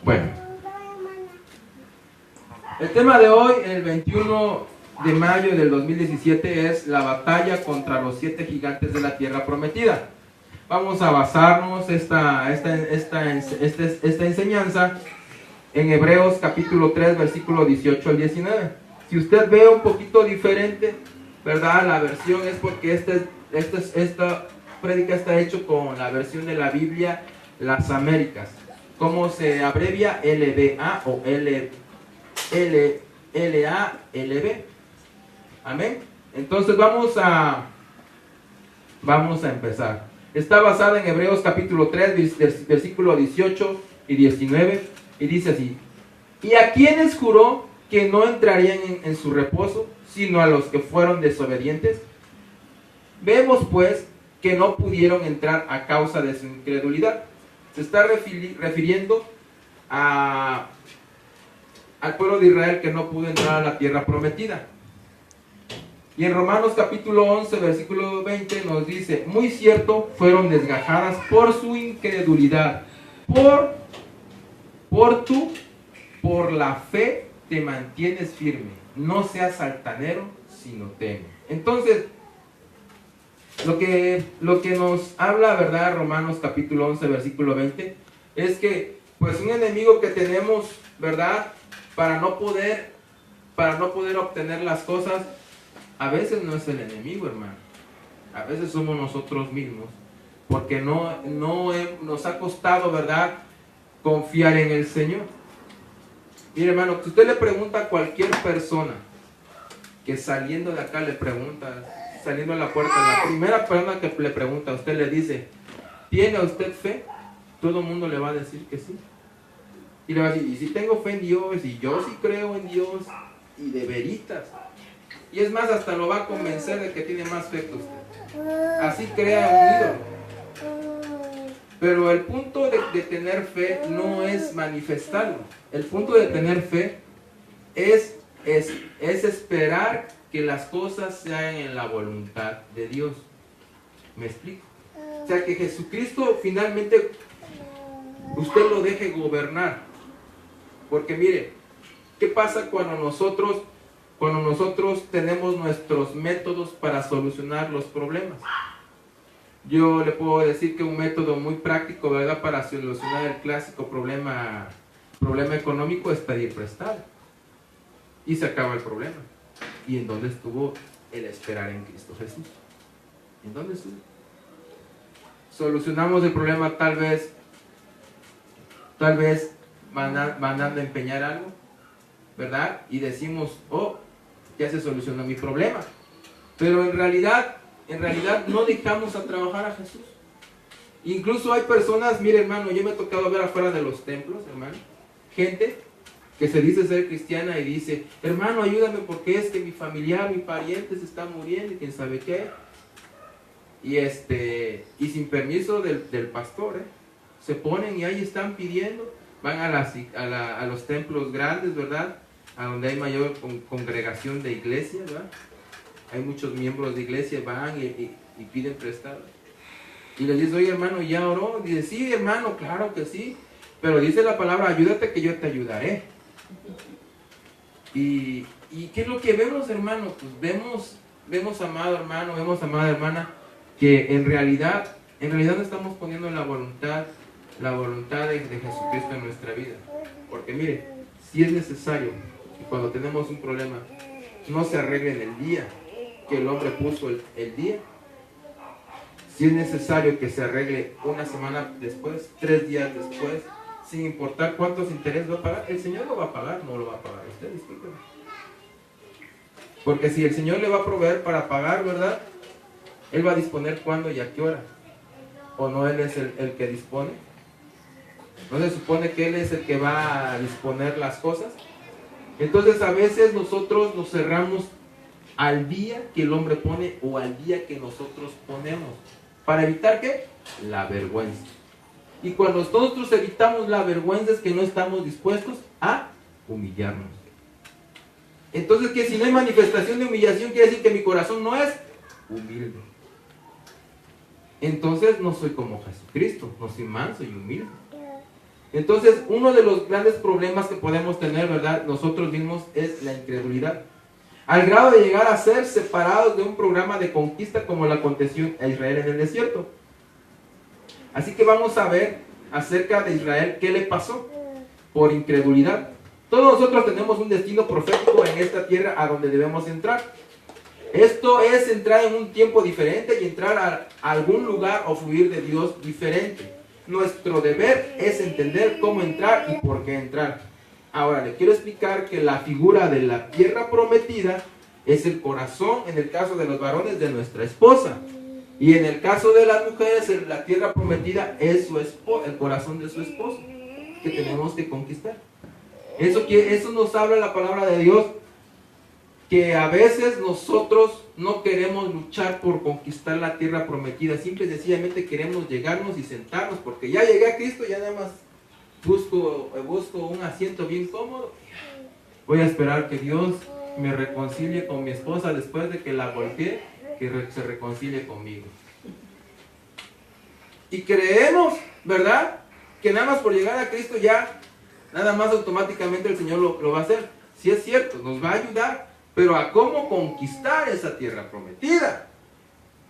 Bueno, el tema de hoy, el 21 de mayo del 2017, es la batalla contra los 7 gigantes de la tierra prometida. Vamos a basarnos esta enseñanza en Hebreos capítulo 3, versículo 18 al 19. Si usted ve un poquito diferente, ¿verdad? La versión es porque esta prédica está hecho con la versión de la Biblia Las Américas. ¿Cómo se abrevia? LBA o LALB. Amén. Entonces vamos a empezar. Está basada en Hebreos capítulo 3, versículo 18 y 19, y dice así: ¿y a quienes juró que no entrarían en su reposo, sino a los que fueron desobedientes? Vemos pues que no pudieron entrar a causa de su incredulidad. Se está refiriendo al pueblo de Israel que no pudo entrar a la tierra prometida. Y en Romanos capítulo 11, versículo 20 nos dice: muy cierto, fueron desgajadas por su incredulidad. Por la fe te mantienes firme. No seas altanero, sino teme. Entonces, lo que nos habla, ¿verdad? Romanos capítulo 11, versículo 20, es que, pues, un enemigo que tenemos, ¿verdad? Para no poder obtener las cosas, a veces no es el enemigo, hermano. A veces somos nosotros mismos, porque nos ha costado, ¿verdad?, confiar en el Señor. Mire, hermano, si usted le pregunta a cualquier persona que saliendo de acá le pregunta, saliendo a la puerta, la primera persona que le pregunta, usted le dice: ¿tiene usted fe? Todo el mundo le va a decir que sí. Y le va a decir: y si tengo fe en Dios, y yo sí creo en Dios, y de veritas. Y es más, hasta lo va a convencer de que tiene más fe que usted. Así crea un ídolo. Pero el punto de tener fe no es manifestarlo. El punto de tener fe es esperar que las cosas se hagan en la voluntad de Dios. ¿Me explico? O sea, que Jesucristo finalmente usted lo deje gobernar. Porque mire, ¿qué pasa cuando nosotros tenemos nuestros métodos para solucionar los problemas? Yo le puedo decir que un método muy práctico, ¿verdad?, para solucionar el clásico problema económico es pedir prestado. Y se acaba el problema. ¿Y en dónde estuvo el esperar en Cristo Jesús? ¿En dónde estuvo? Solucionamos el problema tal vez mandando a empeñar algo, ¿verdad? Y decimos: oh, ya se solucionó mi problema. Pero en realidad no dejamos a trabajar a Jesús. Incluso hay personas, mire, hermano, yo me he tocado ver afuera de los templos, hermano, gente que se dice ser cristiana y dice: hermano, ayúdame porque es que mi familiar, mi pariente se está muriendo y quién sabe qué. Y sin permiso del pastor, se ponen y ahí están pidiendo. Van a los templos grandes, ¿verdad?, a donde hay mayor congregación de iglesia, ¿verdad? Hay muchos miembros de iglesia, van y piden prestado. Y les dice: oye, hermano, ¿ya oró? Dice: sí, hermano, claro que sí. Pero dice la palabra: ayúdate que yo te ayudaré. ¿Y qué es lo que vemos, hermano? Pues vemos, amado hermano, vemos, amada hermana, que en realidad no estamos poniendo la voluntad de Jesucristo en nuestra vida. Porque mire, si es necesario que cuando tenemos un problema no se arregle en el día que el hombre puso el día, si es necesario que se arregle una semana después, 3 días después, sin importar cuántos intereses va a pagar, el Señor lo va a pagar, no lo va a pagar usted, discúlpeme. Porque si el Señor le va a proveer para pagar, ¿verdad?, Él va a disponer cuándo y a qué hora. ¿O no Él es el que dispone? ¿No se supone que Él es el que va a disponer las cosas? Entonces a veces nosotros nos cerramos al día que el hombre pone o al día que nosotros ponemos. ¿Para evitar qué? La vergüenza. Y cuando nosotros evitamos la vergüenza es que no estamos dispuestos a humillarnos. Entonces, que si no hay manifestación de humillación, quiere decir que mi corazón no es humilde. Entonces no soy como Jesucristo, no soy manso y humilde. Entonces, uno de los grandes problemas que podemos tener, ¿verdad?, nosotros mismos, es la incredulidad. Al grado de llegar a ser separados de un programa de conquista como le aconteció a Israel en el desierto. Así que vamos a ver acerca de Israel qué le pasó por incredulidad. Todos nosotros tenemos un destino profético en esta tierra a donde debemos entrar. Esto es entrar en un tiempo diferente y entrar a algún lugar o fluir de Dios diferente. Nuestro deber es entender cómo entrar y por qué entrar. Ahora, le quiero explicar que la figura de la tierra prometida es el corazón, en el caso de los varones, de nuestra esposa. Y en el caso de las mujeres, la tierra prometida es el corazón de su esposo, que tenemos que conquistar. Eso nos habla la palabra de Dios, que a veces nosotros no queremos luchar por conquistar la tierra prometida. Simple y sencillamente queremos llegarnos y sentarnos, porque ya llegué a Cristo, ya nada más busco un asiento bien cómodo. Voy a esperar que Dios me reconcilie con mi esposa después de que la golpeé, que se reconcilie conmigo. Y creemos, ¿verdad?, que nada más por llegar a Cristo ya, nada más automáticamente el Señor lo va a hacer. Sí es cierto, nos va a ayudar, pero a cómo conquistar esa tierra prometida.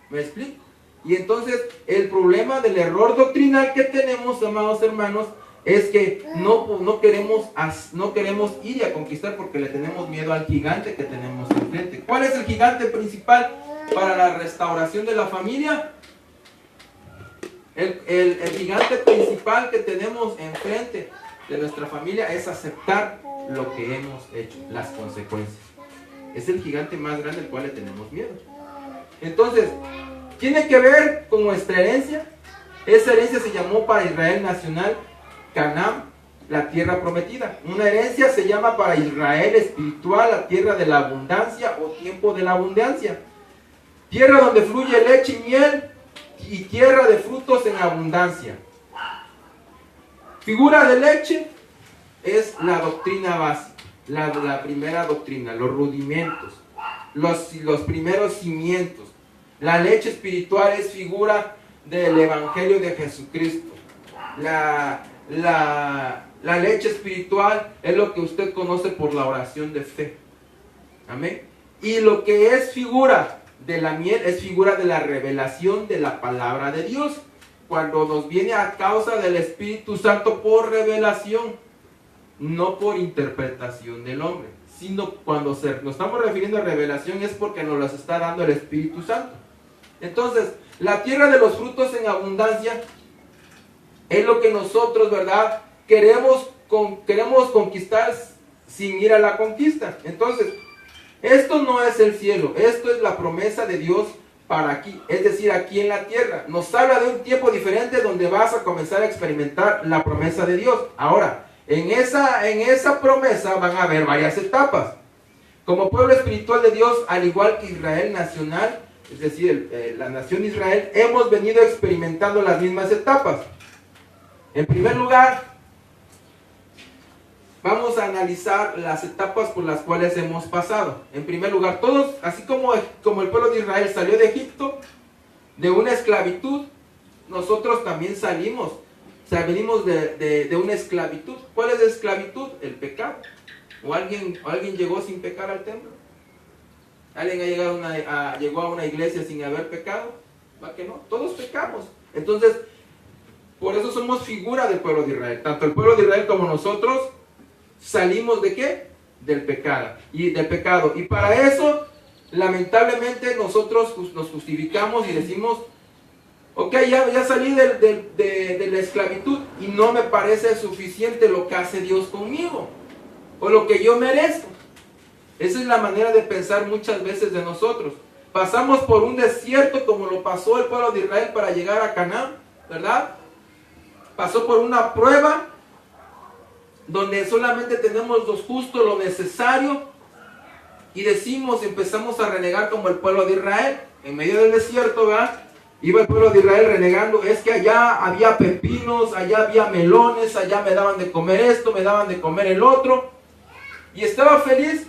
¿Me explico? Y entonces el problema del error doctrinal que tenemos, amados hermanos, es que no queremos ir a conquistar porque le tenemos miedo al gigante que tenemos enfrente. ¿Cuál es el gigante principal para la restauración de la familia? El gigante principal que tenemos enfrente de nuestra familia es aceptar lo que hemos hecho, las consecuencias. Es el gigante más grande al cual le tenemos miedo. Entonces, tiene que ver con nuestra herencia. Esa herencia se llamó para Israel nacional Canaán, la tierra prometida. Una herencia se llama para Israel espiritual la tierra de la abundancia o tiempo de la abundancia. Tierra donde fluye leche y miel y tierra de frutos en abundancia. Figura de leche es la doctrina básica, la primera doctrina, los rudimentos, los primeros cimientos. La leche espiritual es figura del Evangelio de Jesucristo. La leche espiritual es lo que usted conoce por la oración de fe. Amén. Y lo que es figura de la miel es figura de la revelación de la palabra de Dios. Cuando nos viene a causa del Espíritu Santo por revelación, no por interpretación del hombre, sino cuando nos estamos refiriendo a revelación es porque nos las está dando el Espíritu Santo. Entonces, la tierra de los frutos en abundancia es lo que nosotros, ¿verdad?, queremos conquistar sin ir a la conquista. Entonces, esto no es el cielo, esto es la promesa de Dios para aquí, es decir, aquí en la tierra. Nos habla de un tiempo diferente donde vas a comenzar a experimentar la promesa de Dios. Ahora, en esa promesa van a haber varias etapas. Como pueblo espiritual de Dios, al igual que Israel nacional, es decir, la nación Israel, hemos venido experimentando las mismas etapas. En primer lugar, vamos a analizar las etapas por las cuales hemos pasado. En primer lugar, todos, así como el pueblo de Israel salió de Egipto, de una esclavitud, nosotros también salimos. O sea, venimos de una esclavitud. ¿Cuál es la esclavitud? El pecado. ¿O alguien llegó sin pecar al templo? ¿Alguien llegó a una iglesia sin haber pecado? ¿Va que no? Todos pecamos. Entonces, por eso somos figura del pueblo de Israel. Tanto el pueblo de Israel como nosotros salimos ¿de qué? Del pecado. Y para eso, lamentablemente, nosotros nos justificamos y decimos: ok, ya salí de la esclavitud y no me parece suficiente lo que hace Dios conmigo o lo que yo merezco. Esa es la manera de pensar muchas veces de nosotros. Pasamos por un desierto como lo pasó el pueblo de Israel para llegar a Canaán, ¿verdad? Pasó por una prueba donde solamente tenemos los justos, lo necesario, y empezamos a renegar como el pueblo de Israel. En medio del desierto, ¿verdad?, iba el pueblo de Israel renegando: es que allá había pepinos, allá había melones, allá me daban de comer esto, me daban de comer el otro. Y estaba feliz,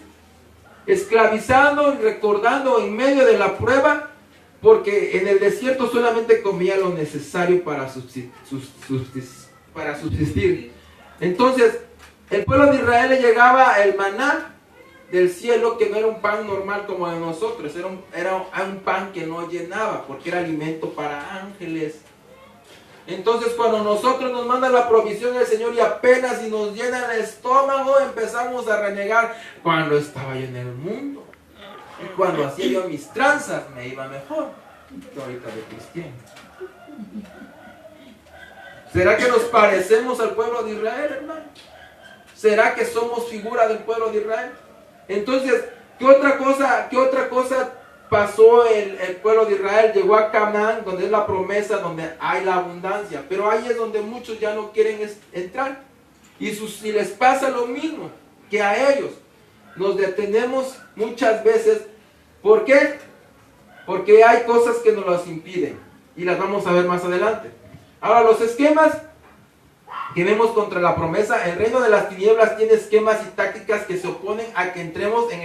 esclavizando y recordando en medio de la prueba, porque en el desierto solamente comía lo necesario para subsistir. Entonces, el pueblo de Israel le llegaba el maná del cielo, que no era un pan normal como de nosotros, era un pan que no llenaba, porque era alimento para ángeles. Entonces, cuando nosotros nos manda la provisión del Señor y apenas si nos llena el estómago, empezamos a renegar. Cuando estaba yo en el mundo y cuando hacía yo mis tranzas, me iba mejor que ahorita de cristiano. ¿Será que nos parecemos al pueblo de Israel, hermano? ¿Será que somos figura del pueblo de Israel? Entonces, ¿qué otra cosa pasó el pueblo de Israel? Llegó a Canaán, donde es la promesa, donde hay la abundancia. Pero ahí es donde muchos ya no quieren entrar. Y les pasa lo mismo que a ellos. Nos detenemos muchas veces. ¿Por qué? Porque hay cosas que nos las impiden. Y las vamos a ver más adelante. Ahora, los esquemas que vemos contra la promesa, el reino de las tinieblas tiene esquemas y tácticas que se oponen a que entremos en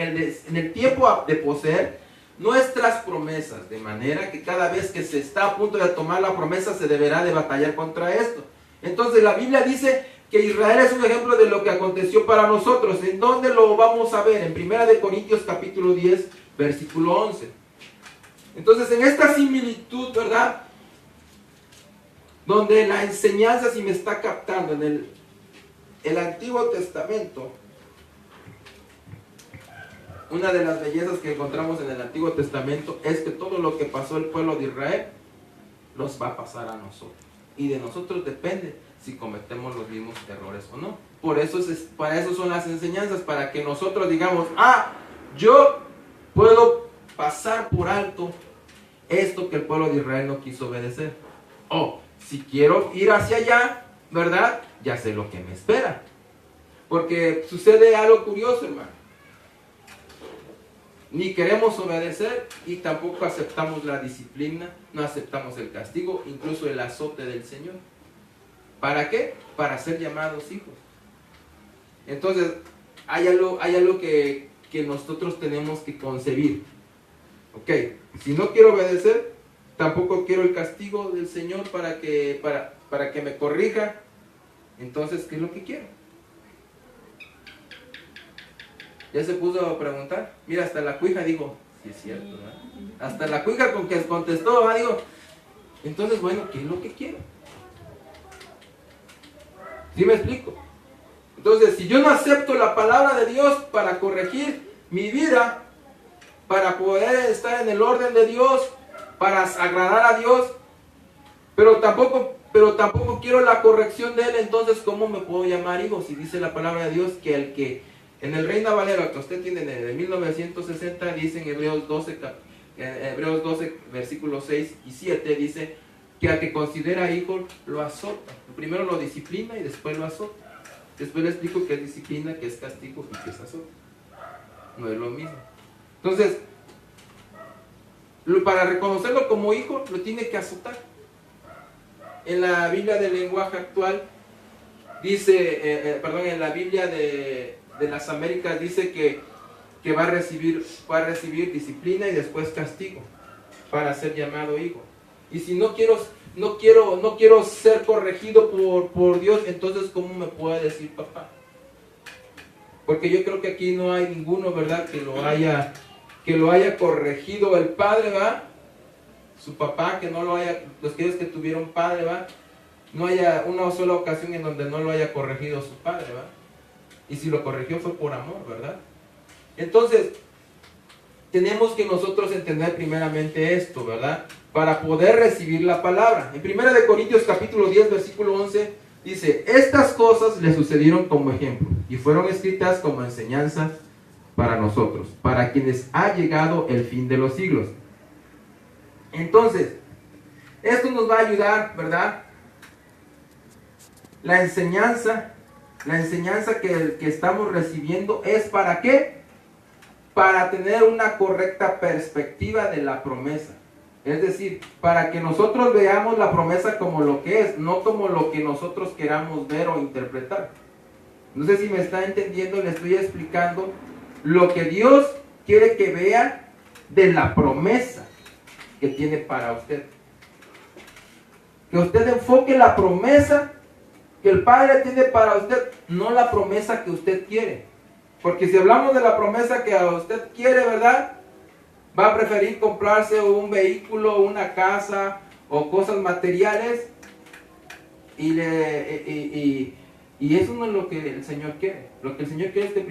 el tiempo de poseer nuestras promesas, de manera que cada vez que se está a punto de tomar la promesa se deberá de batallar contra esto. Entonces la Biblia dice que Israel es un ejemplo de lo que aconteció para nosotros. ¿En dónde lo vamos a ver? En 1 Corintios capítulo 10, versículo 11. Entonces, en esta similitud, ¿verdad?, donde la enseñanza, si me está captando, en el Antiguo Testamento, una de las bellezas que encontramos en el Antiguo Testamento es que todo lo que pasó el pueblo de Israel nos va a pasar a nosotros. Y de nosotros depende si cometemos los mismos errores o no. Para eso son las enseñanzas, para que nosotros digamos, yo puedo pasar por alto esto que el pueblo de Israel no quiso obedecer. Si quiero ir hacia allá, ¿verdad?, ya sé lo que me espera. Porque sucede algo curioso, hermano. Ni queremos obedecer y tampoco aceptamos la disciplina, no aceptamos el castigo, incluso el azote del Señor. ¿Para qué? Para ser llamados hijos. Entonces, hay algo que nosotros tenemos que concebir. Ok, si no quiero obedecer, tampoco quiero el castigo del Señor para que me corrija. Entonces, ¿qué es lo que quiero? Ya se puso a preguntar. Mira, hasta la cuija dijo, sí es cierto, ¿verdad? Hasta la cuija con que contestó, digo, entonces, bueno, ¿qué es lo que quiero? ¿Sí me explico? Entonces, si yo no acepto la palabra de Dios para corregir mi vida, para poder estar en el orden de Dios, para agradar a Dios, pero tampoco quiero la corrección de Él, entonces ¿cómo me puedo llamar hijo? Si dice la palabra de Dios que el que en el Reina Valera que usted tiene de 1960 dice en Hebreos 12 versículos 6 y 7 dice que al que considera hijo lo azota. Primero lo disciplina y después lo azota. Después le explico qué es disciplina, qué es castigo y qué es azota. No es lo mismo. Entonces, para reconocerlo como hijo, lo tiene que azotar. En la Biblia del lenguaje actual, dice, en la Biblia de las Américas dice que va a recibir disciplina y después castigo para ser llamado hijo. Y si no quiero ser corregido por Dios, entonces ¿cómo me puede decir papá? Porque yo creo que aquí no hay ninguno, ¿verdad?, que lo haya corregido el padre, ¿va? Su papá, que no lo haya, los que tuvieron padre, ¿va? No haya una sola ocasión en donde no lo haya corregido su padre, ¿va? Y si lo corrigió fue por amor, ¿verdad? Entonces, tenemos que nosotros entender primeramente esto, ¿verdad?, para poder recibir la palabra. En 1 Corintios capítulo 10, versículo 11, dice, estas cosas le sucedieron como ejemplo y fueron escritas como enseñanzas para nosotros, para quienes ha llegado el fin de los siglos. Entonces, esto nos va a ayudar, ¿verdad? La enseñanza que estamos recibiendo es ¿para qué? Para tener una correcta perspectiva de la promesa. Es decir, para que nosotros veamos la promesa como lo que es, no como lo que nosotros queramos ver o interpretar. No sé si me está entendiendo, le estoy explicando lo que Dios quiere que vea de la promesa que tiene para usted. Que usted enfoque la promesa que el Padre tiene para usted, no la promesa que usted quiere. Porque si hablamos de la promesa que a usted quiere, ¿verdad? Va a preferir comprarse un vehículo, una casa o cosas materiales. Y eso no es lo que el Señor quiere. Lo que el Señor quiere es que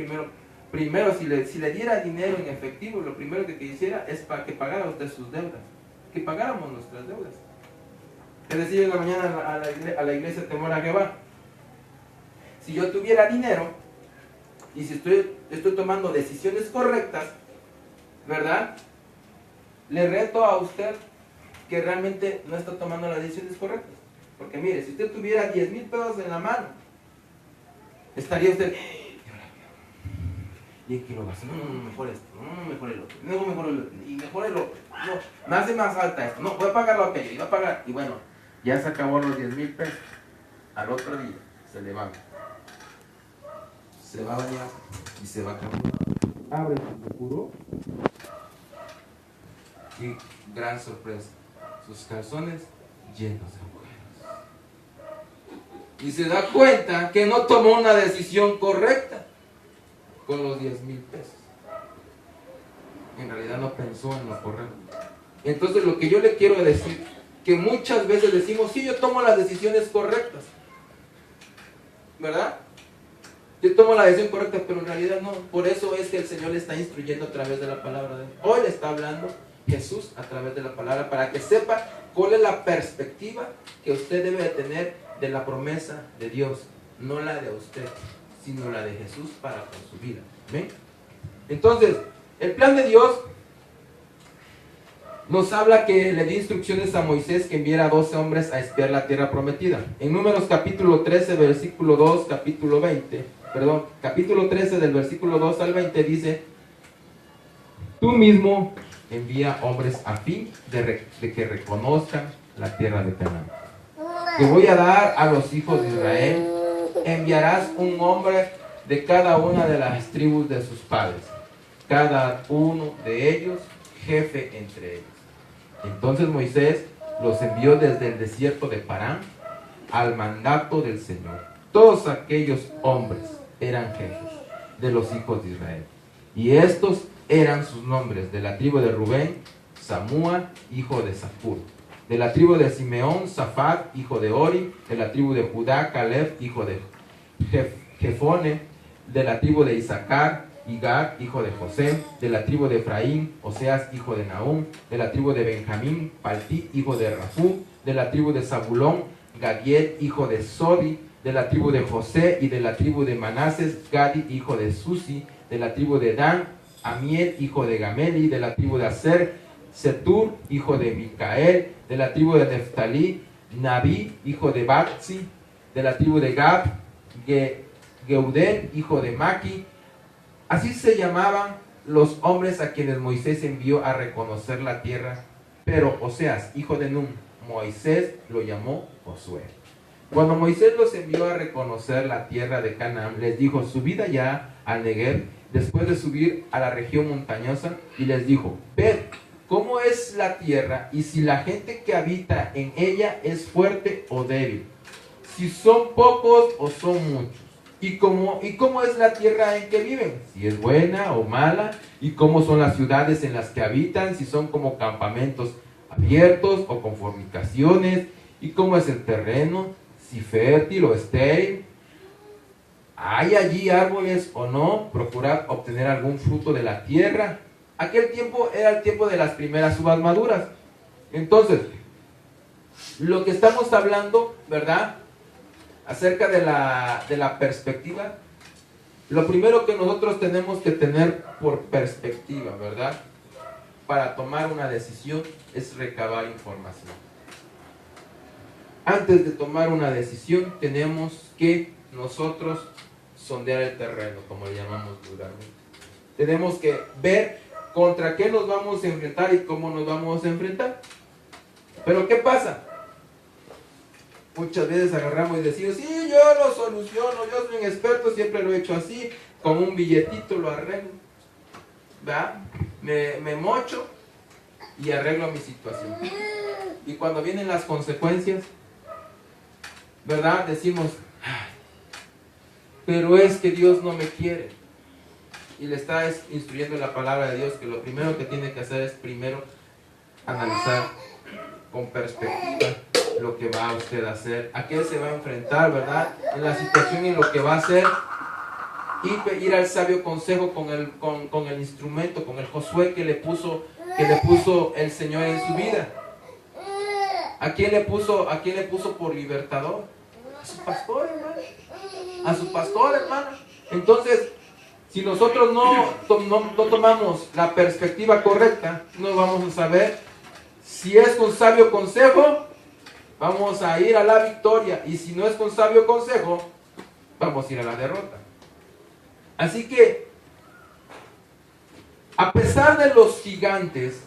primero si le diera dinero en efectivo, lo primero que quisiera es para que pagara usted sus deudas. Que pagáramos nuestras deudas. Es decir, en la mañana a la iglesia Temor a Jehová. Si yo tuviera dinero, y si estoy tomando decisiones correctas, ¿verdad? Le reto a usted que realmente no está tomando las decisiones correctas. Porque mire, si usted tuviera 10,000 pesos en la mano, estaría usted, ¿y en qué lo gasto? No, mejor esto, no, mejor el otro, no, mejor el otro, y mejor el otro, no, me hace más falta esto, no, voy a pagar lo aquello, y voy a pagar, y bueno, ya se acabó los 10,000 pesos. Al otro día se levanta, se va a bañar y se va a caminar. Abre su buró y gran sorpresa, sus calzones llenos de agujeros. Y se da cuenta que no tomó una decisión correcta con los 10,000 pesos. En realidad no pensó en lo correcto. Entonces lo que yo le quiero decir, que muchas veces decimos, sí, yo tomo las decisiones correctas, ¿verdad? Yo tomo la decisión correcta, pero en realidad no. Por eso es que el Señor le está instruyendo a través de la palabra de Él. Hoy le está hablando Jesús a través de la palabra para que sepa cuál es la perspectiva que usted debe de tener de la promesa de Dios. No la de usted, sino la de Jesús para con su vida. ¿Ven? Entonces, el plan de Dios nos habla que le dio instrucciones a Moisés que enviara a 12 hombres a espiar la tierra prometida. En Números capítulo 13, versículo 2, capítulo 13 del versículo 2 al 20 dice: tú mismo envía hombres a fin de que reconozcan la tierra de Canaán, que voy a dar a los hijos de Israel. Enviarás un hombre de cada una de las tribus de sus padres, cada uno de ellos jefe entre ellos. Entonces Moisés los envió desde el desierto de Parán al mandato del Señor. Todos aquellos hombres eran jefes de los hijos de Israel. Y estos eran sus nombres: de la tribu de Rubén, Samúa, hijo de Zacur; de la tribu de Simeón, Safat, hijo de Ori; de la tribu de Judá, Caleb, hijo de Jefone; de la tribu de Isaacar, Igar, hijo de José; de la tribu de Efraín, Oseas, hijo de Nahum; de la tribu de Benjamín, Palti, hijo de Rafú; de la tribu de Zabulón, Gadiel, hijo de Sodi; de la tribu de José; y de la tribu de Manases, Gadi, hijo de Susi; de la tribu de Dan, Amiel, hijo de Gameli; de la tribu de Aser, Setur, hijo de Micael; de la tribu de Neftalí, Nabi, hijo de Batsi; de la tribu de Gad, Geudel, hijo de Maki. Así se llamaban los hombres a quienes Moisés envió a reconocer la tierra. Pero Oseas, hijo de Nun, Moisés lo llamó Josué. Cuando Moisés los envió a reconocer la tierra de Canaán, les dijo: subid allá al Negev, después de subir a la región montañosa, y les dijo: ved cómo es la tierra, y si la gente que habita en ella es fuerte o débil, si son pocos o son muchos, y cómo es la tierra en que viven, si es buena o mala, y cómo son las ciudades en las que habitan, si son como campamentos abiertos o con fortificaciones, y cómo es el terreno, si fértil o estéril, hay allí árboles o no, procurad obtener algún fruto de la tierra. Aquel tiempo era el tiempo de las primeras uvas maduras. Entonces, lo que estamos hablando, ¿verdad?, acerca de la perspectiva, lo primero que nosotros tenemos que tener por perspectiva, ¿verdad?, para tomar una decisión, es recabar información. Antes de tomar una decisión, tenemos que nosotros sondear el terreno, como le llamamos vulgarmente. Tenemos que ver contra qué nos vamos a enfrentar y cómo nos vamos a enfrentar. Pero ¿qué pasa? Muchas veces agarramos y decimos: sí, yo lo soluciono, yo soy un experto, siempre lo he hecho así, con un billetito lo arreglo, ¿verdad? Me mocho y arreglo mi situación. Y cuando vienen las consecuencias, ¿verdad?, decimos: pero es que Dios no me quiere. Y le está instruyendo en la palabra de Dios que lo primero que tiene que hacer es primero analizar con perspectiva lo que va usted a hacer, a qué se va a enfrentar, ¿verdad? En la situación y lo que va a hacer, y ir al sabio consejo con el instrumento, con el Josué que le puso el Señor en su vida. ¿A quién le puso por libertador? A su pastor, hermano. A su pastor, hermano. Entonces, si nosotros no tomamos la perspectiva correcta, no vamos a saber si es con sabio consejo, vamos a ir a la victoria, y si no es con sabio consejo, vamos a ir a la derrota. Así que, a pesar de los gigantes,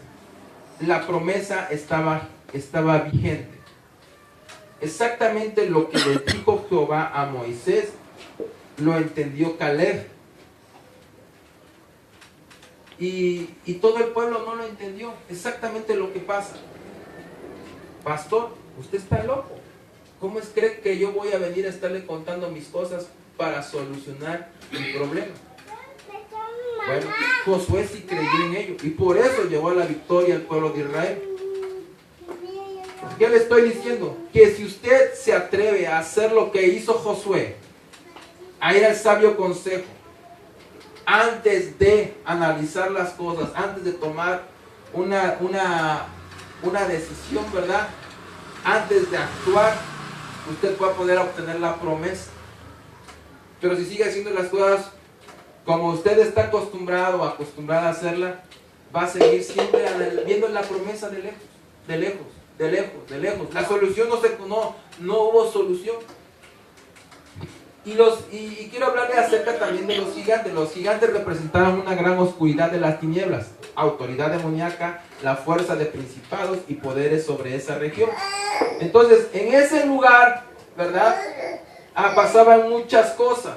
la promesa estaba vigente. Exactamente lo que le dijo Jehová a Moisés, lo entendió Caleb. Y todo el pueblo no lo entendió. Exactamente lo que pasa. Pastor, usted está loco. ¿Cómo cree que yo voy a venir a estarle contando mis cosas para solucionar mi problema? Bueno, Josué sí creyó en ello y por eso llevó a la victoria al pueblo de Israel. ¿Qué le estoy diciendo? Que si usted se atreve a hacer lo que hizo Josué, a ir al sabio consejo, antes de analizar las cosas, antes de tomar una decisión, ¿verdad? Antes de actuar, usted va a poder obtener la promesa. Pero si sigue haciendo las cosas como usted está acostumbrada a hacerla, va a seguir siempre viendo la promesa de lejos. La solución no hubo solución. Y quiero hablarle acerca también de los gigantes. Los gigantes representaban una gran oscuridad de las tinieblas, autoridad demoníaca, la fuerza de principados y poderes sobre esa región. Entonces, en ese lugar, ¿verdad? Pasaban muchas cosas.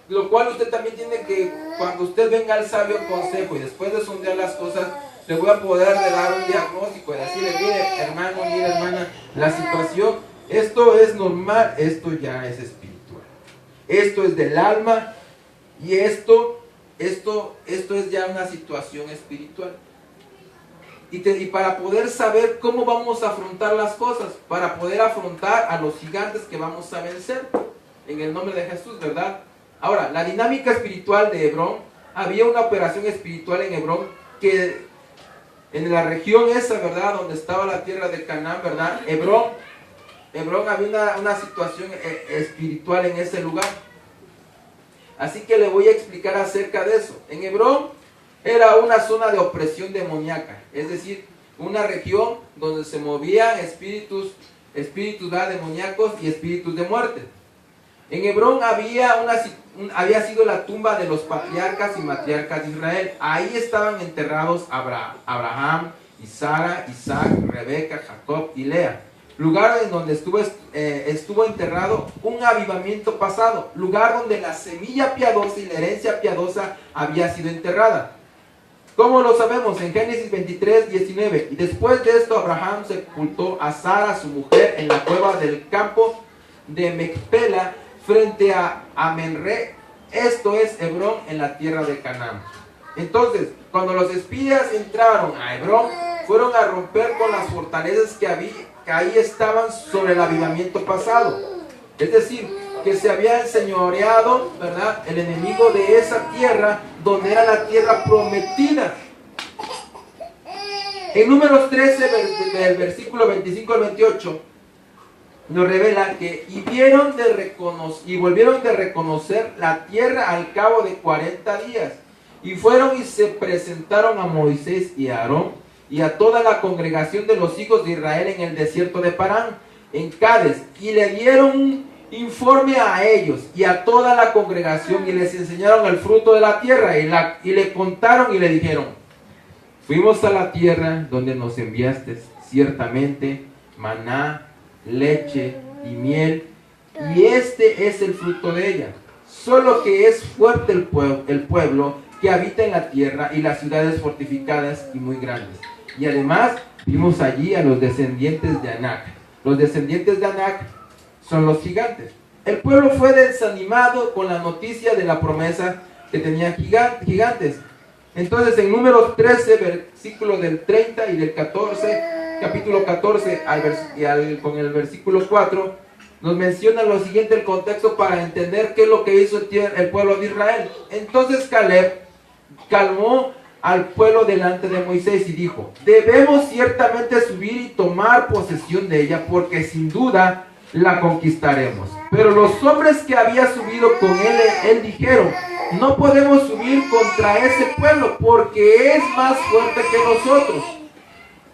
Lo cual usted también tiene que, cuando usted venga al sabio consejo y después de sondear las cosas, le voy a poder dar un diagnóstico y decirle, mire hermano, mire hermana, la situación, esto es normal, esto ya es espiritual. Esto es del alma y esto es ya una situación espiritual. Y para poder saber cómo vamos a afrontar las cosas, para poder afrontar a los gigantes que vamos a vencer, en el nombre de Jesús, ¿verdad? Ahora, la dinámica espiritual de Hebrón, había una operación espiritual en Hebrón que en la región esa, ¿verdad? Donde estaba la tierra de Canaán, ¿verdad? Hebrón había una situación espiritual en ese lugar. Así que le voy a explicar acerca de eso. En Hebrón era una zona de opresión demoníaca, es decir, una región donde se movían espíritus demoníacos y espíritus de muerte. En Hebrón había sido la tumba de los patriarcas y matriarcas de Israel. Ahí estaban enterrados Abraham, Sara, Isaac, Rebeca, Jacob y Lea. Lugar en donde estuvo enterrado un avivamiento pasado. Lugar donde la semilla piadosa y la herencia piadosa había sido enterrada. ¿Cómo lo sabemos? En Génesis 23, 19. Y después de esto Abraham sepultó a Sara, su mujer, en la cueva del campo de Mecpela, frente a Amenre, esto es Hebrón, en la tierra de Canaán. Entonces, cuando los espías entraron a Hebrón, fueron a romper con las fortalezas que ahí estaban sobre el avivamiento pasado. Es decir, que se había enseñoreado, ¿verdad?, el enemigo de esa tierra, donde era la tierra prometida. En Números 13, del versículo 25 al 28, nos revela que volvieron de reconocer la tierra al cabo de 40 días. Y fueron y se presentaron a Moisés y a Aarón y a toda la congregación de los hijos de Israel en el desierto de Parán, en Cades, y le dieron un informe a ellos y a toda la congregación y les enseñaron el fruto de la tierra y le contaron y le dijeron: fuimos a la tierra donde nos enviaste, ciertamente maná, leche y miel, y este es el fruto de ella. Solo que es fuerte el pueblo que habita en la tierra y las ciudades fortificadas y muy grandes. Y además vimos allí a los descendientes de Anac. Los descendientes de Anac son los gigantes. el pueblo fue desanimado con la noticia de la promesa que tenían gigantes. Entonces en Números 13, versículo del 30 y del 14, capítulo 14 con el versículo 4, nos menciona lo siguiente, el contexto para entender qué es lo que hizo el pueblo de Israel. Entonces Caleb calmó al pueblo delante de Moisés y dijo: debemos ciertamente subir y tomar posesión de ella, porque sin duda la conquistaremos. Pero los hombres que había subido con él dijeron: no podemos subir contra ese pueblo, porque es más fuerte que nosotros.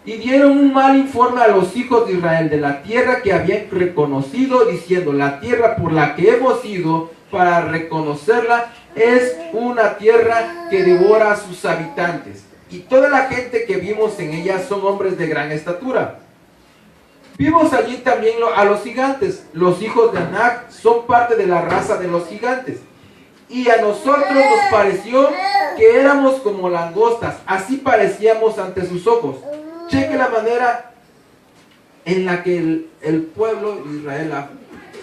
Y dieron un mal informe a los hijos de Israel de la tierra que habían reconocido, diciendo: la tierra por la que hemos ido para reconocerla es una tierra que devora a sus habitantes, y toda la gente que vimos en ella son hombres de gran estatura. Vimos allí también a los gigantes. Los hijos de Anac son parte de la raza de los gigantes, y a nosotros nos pareció que éramos como langostas, así parecíamos ante sus ojos. Cheque la manera en la que el pueblo de Israel,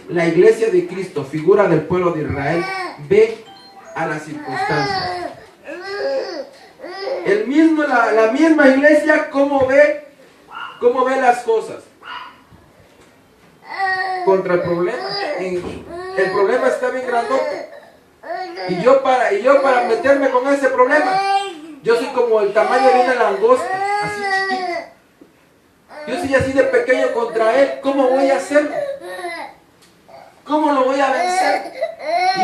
la iglesia de Cristo, figura del pueblo de Israel, ve a las circunstancias. La misma iglesia, ¿cómo ve las cosas? Contra el problema. El problema está bien grandote. Y yo para meterme con ese problema, yo soy como el tamaño de una langosta, así chiquito. Yo soy así de pequeño contra él. ¿Cómo voy a hacerlo? ¿Cómo lo voy a vencer? Y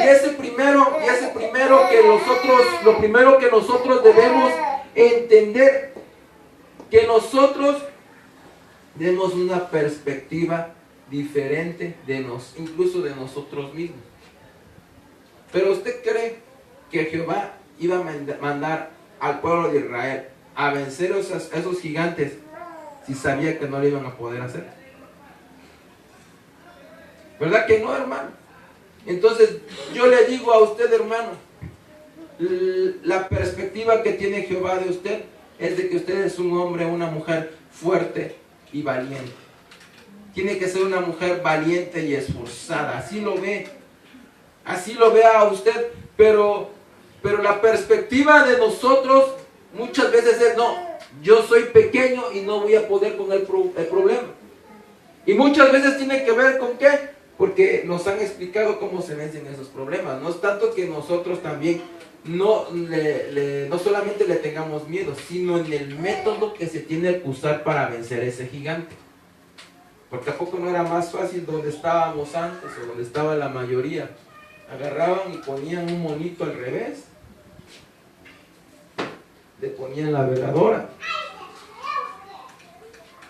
lo primero que nosotros debemos entender, que nosotros demos una perspectiva diferente incluso de nosotros mismos. Pero ¿usted cree que Jehová iba a mandar al pueblo de Israel a vencer a esos gigantes si sabía que no lo iban a poder hacer? ¿Verdad que no, hermano? Entonces yo le digo a usted, hermano, la perspectiva que tiene Jehová de usted es de que usted es un hombre, una mujer fuerte y valiente. Tiene que ser una mujer valiente y esforzada. Así lo ve a usted. Pero la perspectiva de nosotros muchas veces es: no, yo soy pequeño y no voy a poder con el problema. Y muchas veces tiene que ver con qué, porque nos han explicado cómo se vencen esos problemas. No es tanto que nosotros también no solamente le tengamos miedo, sino en el método que se tiene que usar para vencer ese gigante. Porque ¿a poco no era más fácil donde estábamos antes, o donde estaba la mayoría? Agarraban y ponían un monito al revés, le ponían la veladora,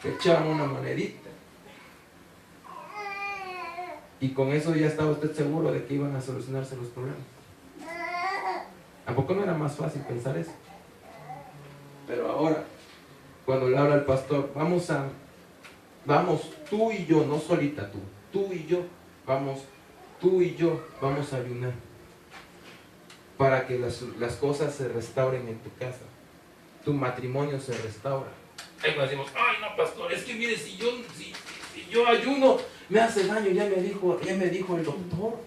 le echaban una monedita, y con eso ya estaba usted seguro de que iban a solucionarse los problemas. ¿A poco no era más fácil pensar eso? Pero ahora, cuando le habla el pastor: vamos tú y yo, no solita tú y yo vamos a ayunar para que las cosas se restauren en tu casa, tu matrimonio se restaura. Y nos decimos: ay no, pastor, es que mire, si yo ayuno me hace daño, ya me dijo el doctor,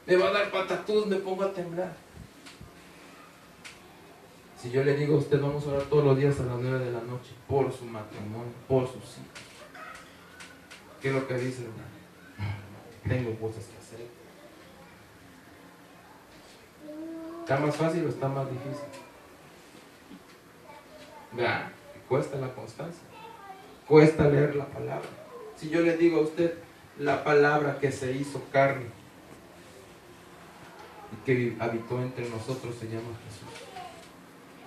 me va a dar patatús, me pongo a temblar. Si yo le digo a usted: vamos a orar todos los días a las 9 de la noche por su matrimonio, por sus hijos, ¿qué es lo que dice, hermano? Tengo cosas que hacer. ¿Está más fácil o está más difícil? Vean, cuesta la constancia, cuesta leer la palabra. Si yo le digo a usted: la palabra que se hizo carne y que habitó entre nosotros se llama Jesús,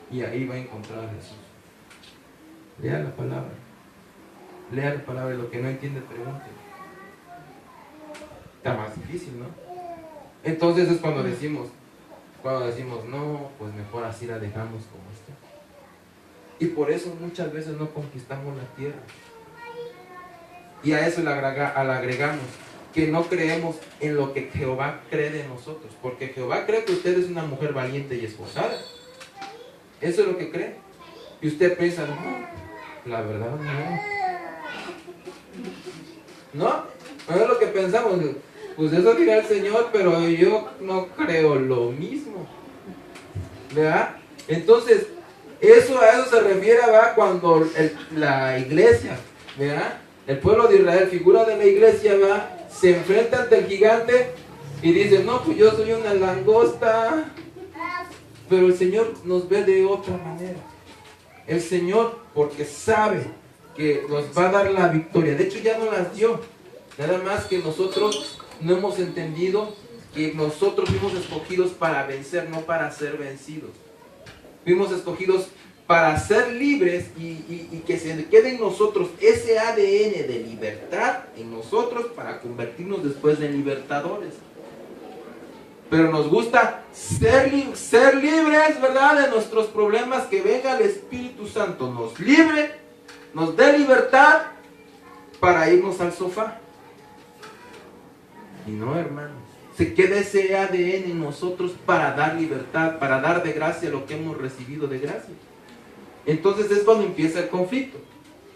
y ahí va a encontrar a Jesús. Lea la palabra, y lo que no entiende, pregunte. Está más difícil, ¿no? Entonces es cuando decimos, no, pues mejor así la dejamos como está. Y por eso muchas veces no conquistamos la tierra. Y a eso le agregamos que no creemos en lo que Jehová cree de nosotros. Porque Jehová cree que usted es una mujer valiente y esforzada. Eso es lo que cree. Y usted piensa: no, la verdad no. No es lo que pensamos. Pues eso dirá el Señor, pero yo no creo lo mismo. ¿Verdad? Entonces, a eso se refiere, ¿verdad? Cuando la iglesia, ¿verdad? El pueblo de Israel, figura de la iglesia, ¿verdad? Se enfrenta ante el gigante y dice, no, pues yo soy una langosta. Pero el Señor nos ve de otra manera. El Señor, porque sabe que nos va a dar la victoria. De hecho, ya nos las dio. Nada más que nosotros no hemos entendido que nosotros fuimos escogidos para vencer, no para ser vencidos. Fuimos escogidos para ser libres y que se quede en nosotros ese ADN de libertad en nosotros para convertirnos después en libertadores. Pero nos gusta ser libres, ¿verdad? De nuestros problemas, que venga el Espíritu Santo, nos libre, nos dé libertad para irnos al sofá. Y no, hermanos, se queda ese ADN en nosotros para dar libertad, para dar de gracia lo que hemos recibido de gracia. Entonces es cuando empieza el conflicto.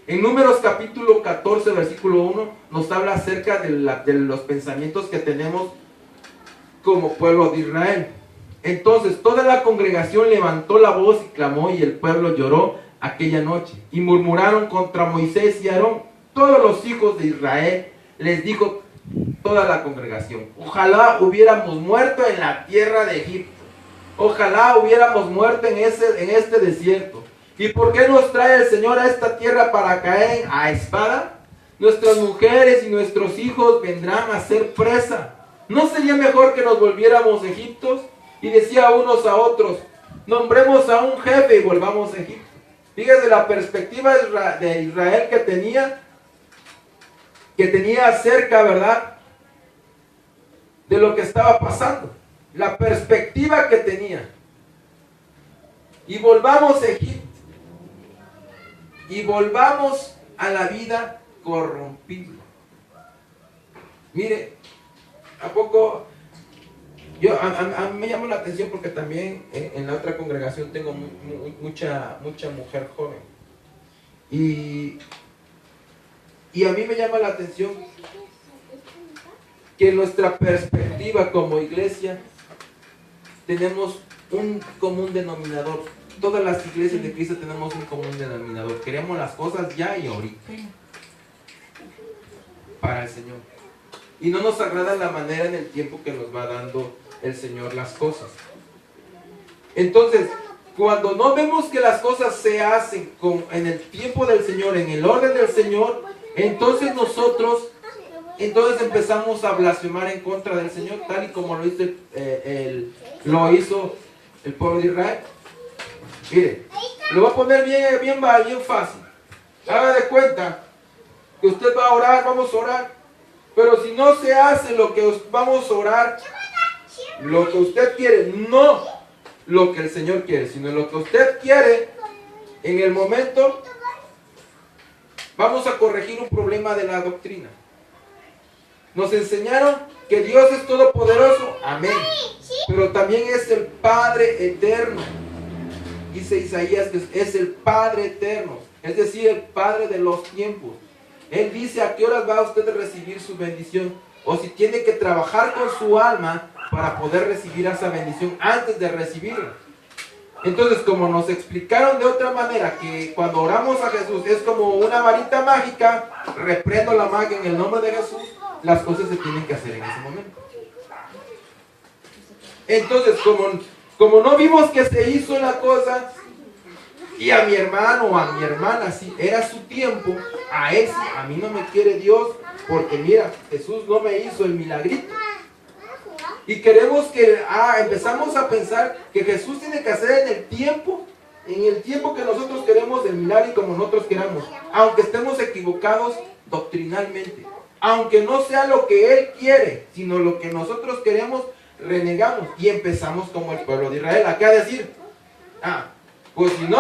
En Números capítulo 14, versículo 1, nos habla acerca de los pensamientos que tenemos como pueblo de Israel. Entonces toda la congregación levantó la voz y clamó, y el pueblo lloró aquella noche, y murmuraron contra Moisés y Aarón. Todos los hijos de Israel, les dijo toda la congregación, ojalá hubiéramos muerto en la tierra de Egipto, ojalá hubiéramos muerto en este desierto. ¿Y por qué nos trae el Señor a esta tierra para caer a espada? Nuestras mujeres y nuestros hijos vendrán a ser presa. ¿No sería mejor que nos volviéramos a Egipto? Y decía unos a otros, nombremos a un jefe y volvamos a Egipto. Fíjense la perspectiva de Israel que tenía acerca, ¿verdad?, de lo que estaba pasando. La perspectiva que tenía. Y volvamos a Egipto. Y volvamos a la vida corrompible. Mire, ¿a poco? A mí me llamó la atención porque también en la otra congregación tengo mucha mujer joven. Y a mí me llama la atención que nuestra perspectiva como iglesia tenemos un común denominador. Todas las iglesias de Cristo tenemos un común denominador. Queremos las cosas ya y ahorita. Para el Señor. Y no nos agrada la manera en el tiempo que nos va dando el Señor las cosas. Entonces, cuando no vemos que las cosas se hacen en el tiempo del Señor, en el orden del Señor, entonces nosotros empezamos a blasfemar en contra del Señor, tal y como lo hizo el pueblo de Israel. Mire, lo voy a poner bien fácil. Haga de cuenta que usted va a orar, vamos a orar, pero si no se hace lo que vamos a orar, lo que usted quiere, no lo que el Señor quiere, sino lo que usted quiere, en el momento vamos a corregir un problema de la doctrina. Nos enseñaron que Dios es todopoderoso, amén, pero también es el Padre eterno. Dice Isaías que es el Padre eterno, es decir, el Padre de los tiempos. Él dice a qué horas va usted a recibir su bendición, o si tiene que trabajar con su alma para poder recibir esa bendición antes de recibirla. Entonces, como nos explicaron de otra manera, que cuando oramos a Jesús es como una varita mágica, reprendo la magia en el nombre de Jesús, las cosas se tienen que hacer en ese momento. Entonces, como no vimos que se hizo la cosa, y a mi hermano o a mi hermana, si era su tiempo, a él sí, a mí no me quiere Dios, porque mira, Jesús no me hizo el milagrito. Y queremos empezamos a pensar que Jesús tiene que hacer en el tiempo que nosotros queremos el milagro y como nosotros queramos, aunque estemos equivocados doctrinalmente, aunque no sea lo que Él quiere, sino lo que nosotros queremos, renegamos y empezamos como el pueblo de Israel, acá a decir, pues si no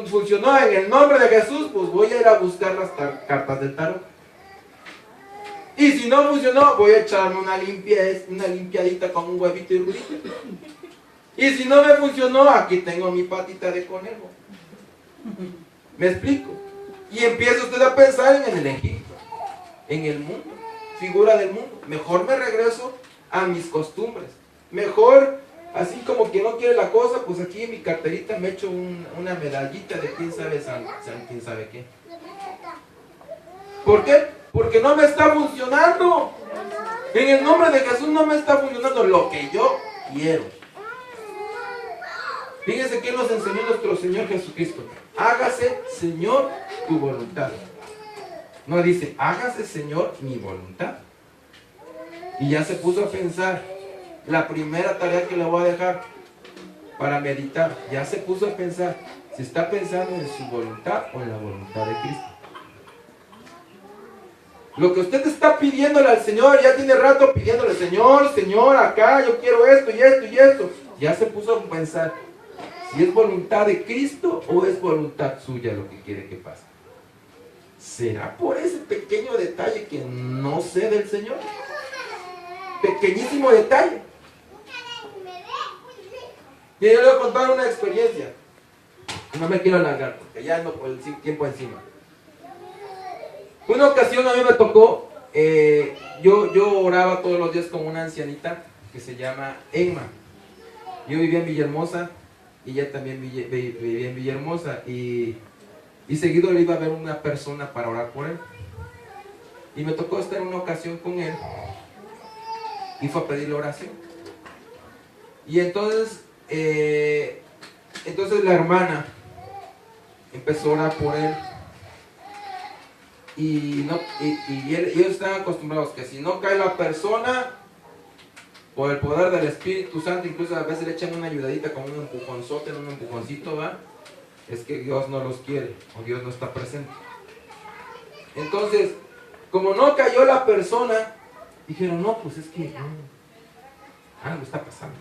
funcionó en el nombre de Jesús, pues voy a ir a buscar las cartas del tarot. Y si no funcionó, voy a echarme una limpiadita con un huevito y rulito. Y si no me funcionó, aquí tengo mi patita de conejo. ¿Me explico? Y empieza usted a pensar en el Egipto, en el mundo. figura del mundo. Mejor me regreso a mis costumbres. Mejor, así como que no quiere la cosa, pues aquí en mi carterita me echo una medallita de quién sabe, quién sabe qué. ¿Por qué? Porque no me está funcionando. En el nombre de Jesús no me está funcionando lo que yo quiero. Fíjense que nos enseñó nuestro Señor Jesucristo. Hágase, Señor, tu voluntad. No dice, hágase, Señor, mi voluntad. Y ya se puso a pensar, la primera tarea que le voy a dejar para meditar, ya se puso a pensar, si está pensando en su voluntad o en la voluntad de Cristo. Lo que usted está pidiéndole al Señor, ya tiene rato pidiéndole, Señor, Señor, acá yo quiero esto y esto y esto. Ya se puso a pensar, si es voluntad de Cristo o es voluntad suya lo que quiere que pase. ¿Será por ese pequeño detalle que no sé del Señor? Pequeñísimo detalle. Y yo le voy a contar una experiencia. No me quiero alargar porque ya ando por el tiempo encima. Una ocasión a mí me tocó, yo oraba todos los días con una ancianita que se llama Emma. Yo vivía en Villahermosa y ella también vivía en Villahermosa y seguido le iba a ver una persona para orar por él. Y me tocó estar en una ocasión con él y fue a pedirle oración. Y entonces la hermana empezó a orar por él. Y ellos están acostumbrados que si no cae la persona, por el poder del Espíritu Santo, incluso a veces le echan una ayudadita con un empujonzote, un empujoncito, ¿va? Es que Dios no los quiere, o Dios no está presente. Entonces, como no cayó la persona, dijeron, no, pues es que algo está pasando.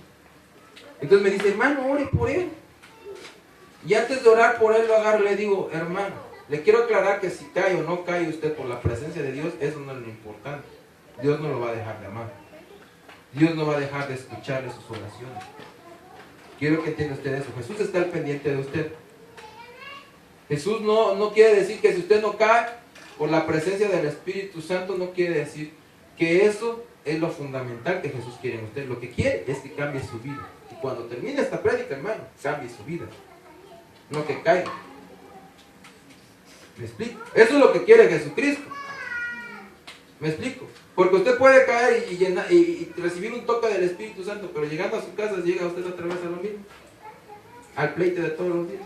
Entonces me dice, hermano, ore por él. Y antes de orar por él, lo agarro y le digo, hermano, le quiero aclarar que si cae o no cae usted por la presencia de Dios, eso no es lo importante. Dios no lo va a dejar de amar. Dios no va a dejar de escucharle sus oraciones. Quiero que entienda usted eso. Jesús está al pendiente de usted. Jesús no quiere decir que si usted no cae por la presencia del Espíritu Santo, no quiere decir que eso es lo fundamental que Jesús quiere en usted. Lo que quiere es que cambie su vida. Y cuando termine esta prédica, hermano, cambie su vida. No que caiga. ¿Me explico? Eso es lo que quiere Jesucristo. ¿Me explico? Porque usted puede caer y recibir un toque del Espíritu Santo, pero llegando a su casa llega usted otra vez a lo mismo. Al pleito de todos los días.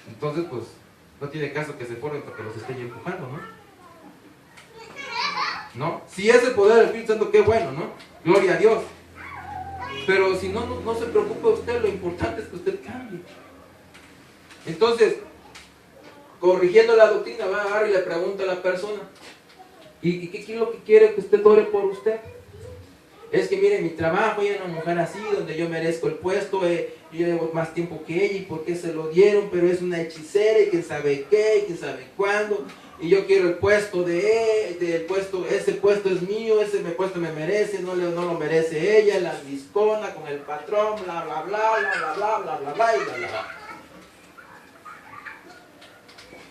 Entonces, pues, no tiene caso que se formen para que los esté empujando, ¿no? ¿No? Si es el poder del Espíritu Santo, qué bueno, ¿no? Gloria a Dios. Pero si no se preocupe usted, lo importante es que usted cambie. Entonces, corrigiendo la doctrina, va a agarrar y le pregunta a la persona, ¿y qué es lo que quiere que usted ore por usted? Es que mire, mi trabajo, ella es una mujer así, donde yo merezco el puesto, yo llevo más tiempo que ella, y por qué se lo dieron, pero es una hechicera, y quién sabe qué, y quién sabe cuándo, y yo quiero el puesto ese puesto es mío, ese puesto me merece, no lo merece ella, la discona con el patrón, bla bla bla, bla bla bla, bla bla bla, y bla bla bla.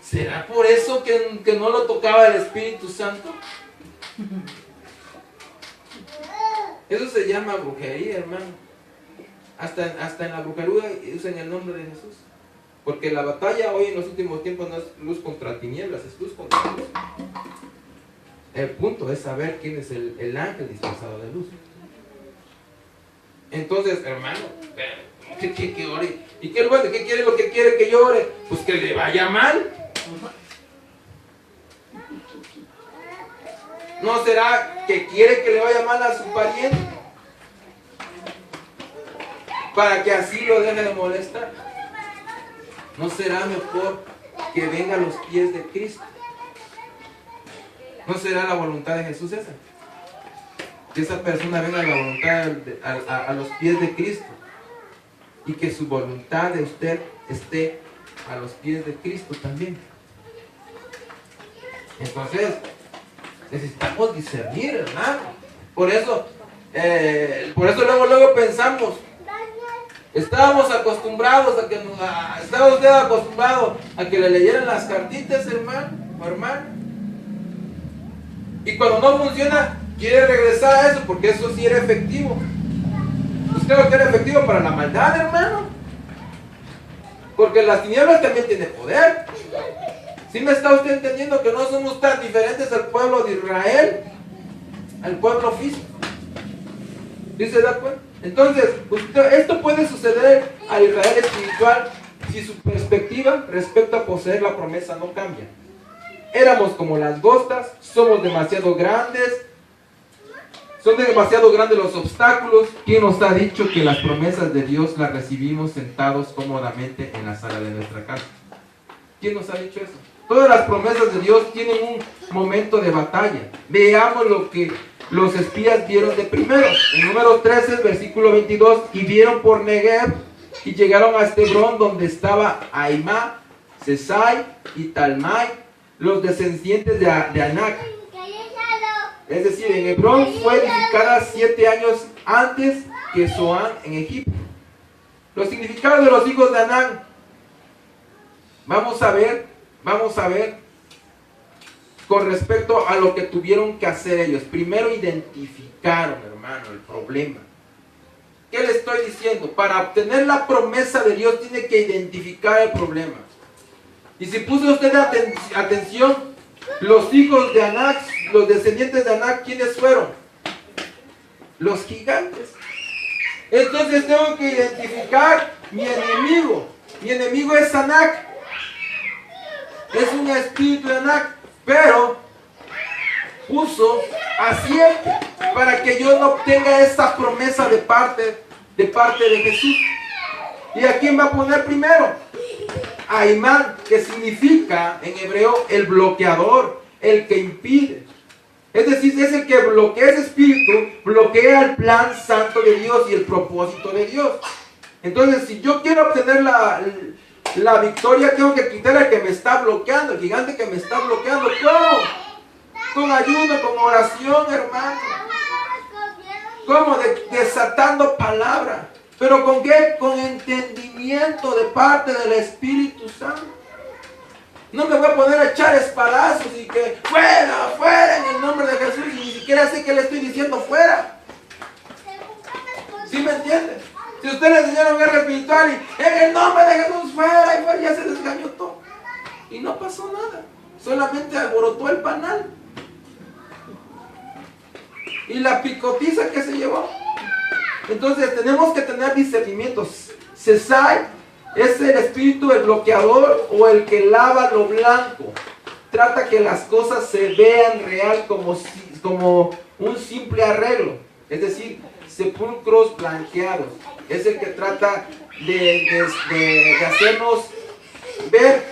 ¿Será por eso que no lo tocaba el Espíritu Santo? Eso se llama brujería, hermano. Hasta en la brujería usan el nombre de Jesús. Porque la batalla hoy en los últimos tiempos no es luz contra tinieblas, es luz contra luz. El punto es saber quién es el ángel disfrazado de luz. Entonces, hermano, ¿qué ore? ¿Y qué bueno? ¿Qué quiere lo que quiere que yo ore? Pues que le vaya mal. ¿No será que quiere que le vaya mal a su pariente? Para que así lo deje de molestar. ¿No será mejor que venga a los pies de Cristo? ¿No será la voluntad de Jesús esa? Que esa persona venga a la voluntad a los pies de Cristo. Y que su voluntad de usted esté a los pies de Cristo también. Entonces, necesitamos discernir, hermano. Por eso luego pensamos. Estábamos acostumbrados estaba usted acostumbrado a que le leyeran las cartitas, hermano o hermana. Y cuando no funciona, quiere regresar a eso, porque eso sí era efectivo. Pues claro que era efectivo para la maldad, hermano. Porque las tinieblas también tienen poder. ¿Sí me está usted entendiendo que no somos tan diferentes al pueblo de Israel, al pueblo físico? ¿Sí se da cuenta? Entonces, esto puede suceder al Israel espiritual si su perspectiva respecto a poseer la promesa no cambia. Éramos como las gostas, somos demasiado grandes, son demasiado grandes los obstáculos. ¿Quién nos ha dicho que las promesas de Dios las recibimos sentados cómodamente en la sala de nuestra casa? ¿Quién nos ha dicho eso? Todas las promesas de Dios tienen un momento de batalla. Veamos lo que los espías vieron de primero. En número 13, versículo 22, y vieron por Negev y llegaron a Hebrón, donde estaba Aimá, Sesai y Talmai, los descendientes de Anac. Es decir, en Hebrón fue edificada 7 años antes que Zoán en Egipto. Los significados de los hijos de Anac. Vamos a ver con respecto a lo que tuvieron que hacer ellos. Primero identificaron, hermano, el problema. ¿Qué le estoy diciendo? Para obtener la promesa de Dios tiene que identificar el problema. Y si puso usted atención, los hijos de Anac, los descendientes de Anac, ¿quiénes fueron? Los gigantes. Entonces tengo que identificar mi enemigo. Mi enemigo es Anac. Es un espíritu de Anac, pero puso a 7 para que yo no obtenga esta promesa de parte de Jesús. ¿Y a quién va a poner primero? A Imán, que significa en hebreo el bloqueador, el que impide. Es decir, es el que bloquea ese espíritu, bloquea el plan santo de Dios y el propósito de Dios. Entonces, si yo quiero obtener la victoria, tengo que quitar al que me está bloqueando, el gigante que me está bloqueando. ¿Cómo? Con ayuno, con oración, hermano. ¿Cómo? Desatando palabra. ¿Pero con qué? Con entendimiento de parte del Espíritu Santo. No me voy a poner a echar espadazos y que fuera, fuera en el nombre de Jesús, y ni siquiera sé qué le estoy diciendo fuera. ¿Sí me entiende? Si usted le enseñaron guerra espiritual y en el nombre de Jesús fuera y fuera, ya se desgañó todo. Y no pasó nada. Solamente alborotó el panal. Y la picotiza que se llevó. Entonces tenemos que tener discernimientos. Sesai es el espíritu, el bloqueador o el que lava lo blanco. Trata que las cosas se vean real como un simple arreglo. Es decir, sepulcros blanqueados. Es el que trata de hacernos ver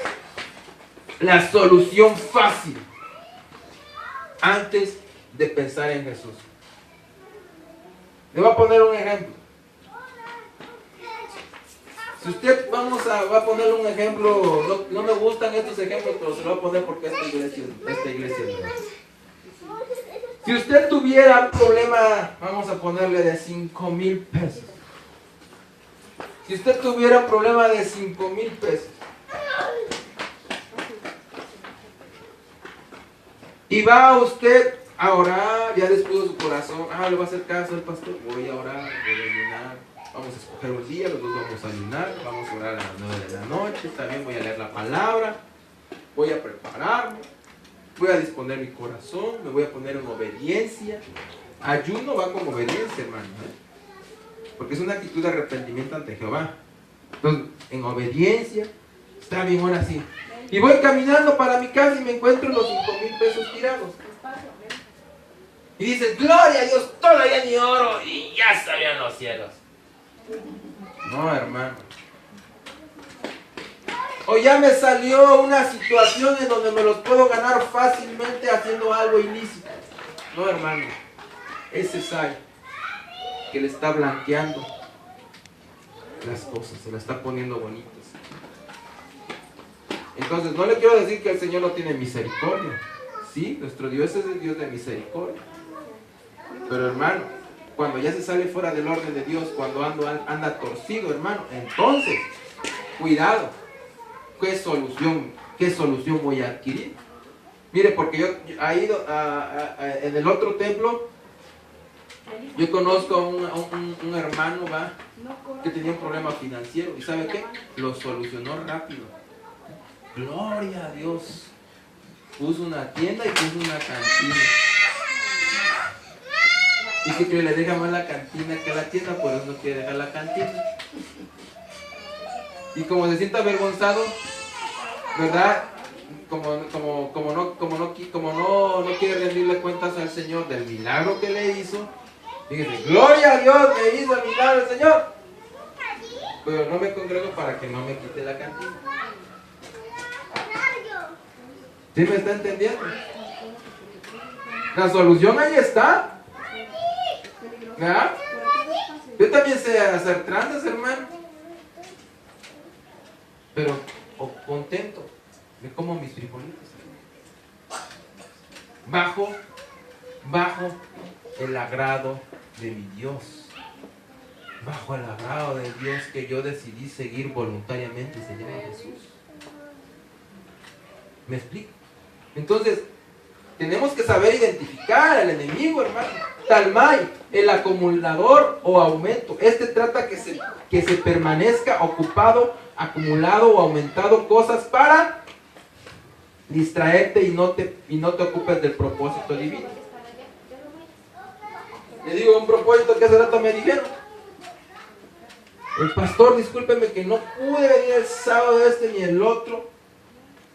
la solución fácil antes de pensar en Jesús. Le voy a poner un ejemplo. Si usted va a poner un ejemplo, no me gustan estos ejemplos, pero se lo voy a poner porque esta iglesia es nueva. Si usted tuviera un problema, vamos a ponerle de 5,000 pesos. Si usted tuviera un problema de 5,000 pesos y va usted a orar, ya después de su corazón, le va a hacer caso al pastor, voy a orar, voy a ayunar, vamos a escoger un día, los dos vamos a ayunar, vamos a orar a las 9 de la noche, también voy a leer la palabra, voy a prepararme, voy a disponer mi corazón, me voy a poner en obediencia. Ayuno va con obediencia, hermano, porque es una actitud de arrepentimiento ante Jehová. Entonces, en obediencia, está bien, ahora sí. Y voy caminando para mi casa y me encuentro los 5,000 pesos tirados. Y dices, gloria a Dios, todavía ni oro y ya salían los cielos. No, hermano. O ya me salió una situación en donde me los puedo ganar fácilmente haciendo algo ilícito. No, hermano. Ese Sai que le está blanqueando las cosas, se las está poniendo bonitas. Entonces, no le quiero decir que el Señor no tiene misericordia. Sí, nuestro Dios es el Dios de misericordia. Pero, hermano, cuando ya se sale fuera del orden de Dios, cuando anda torcido, hermano, entonces, cuidado. ¿Qué solución voy a adquirir? Mire, porque yo he ido en el otro templo, yo conozco a un hermano, ¿va?, que tenía un problema financiero. ¿Y sabe qué? Lo solucionó rápido. Gloria a Dios. Puso una tienda y puso una cantina. Dice que le deja más la cantina que la tienda, por eso no quiere dejar la cantina. Y como se siente avergonzado, ¿verdad? Como no quiere rendirle cuentas al Señor del milagro que le hizo, fíjese, gloria a Dios, me hizo el milagro el Señor, pero no me congrego para que no me quite la cantina. ¿Sí me está entendiendo? La solución ahí está, ¿verdad? Yo también sé hacer tranzas, hermano, pero contento, me como mis frijolitos bajo el agrado de mi Dios, bajo el agrado de Dios que yo decidí seguir voluntariamente, se llama Jesús. ¿Me explico? Entonces tenemos que saber identificar al enemigo, hermano. Talmai, el acumulador o aumento. Trata que se permanezca ocupado, acumulado o aumentado cosas para distraerte y no te ocupes del propósito divino. Le digo un propósito que hace rato me dijeron. El pastor, discúlpeme que no pude venir el sábado ni el otro,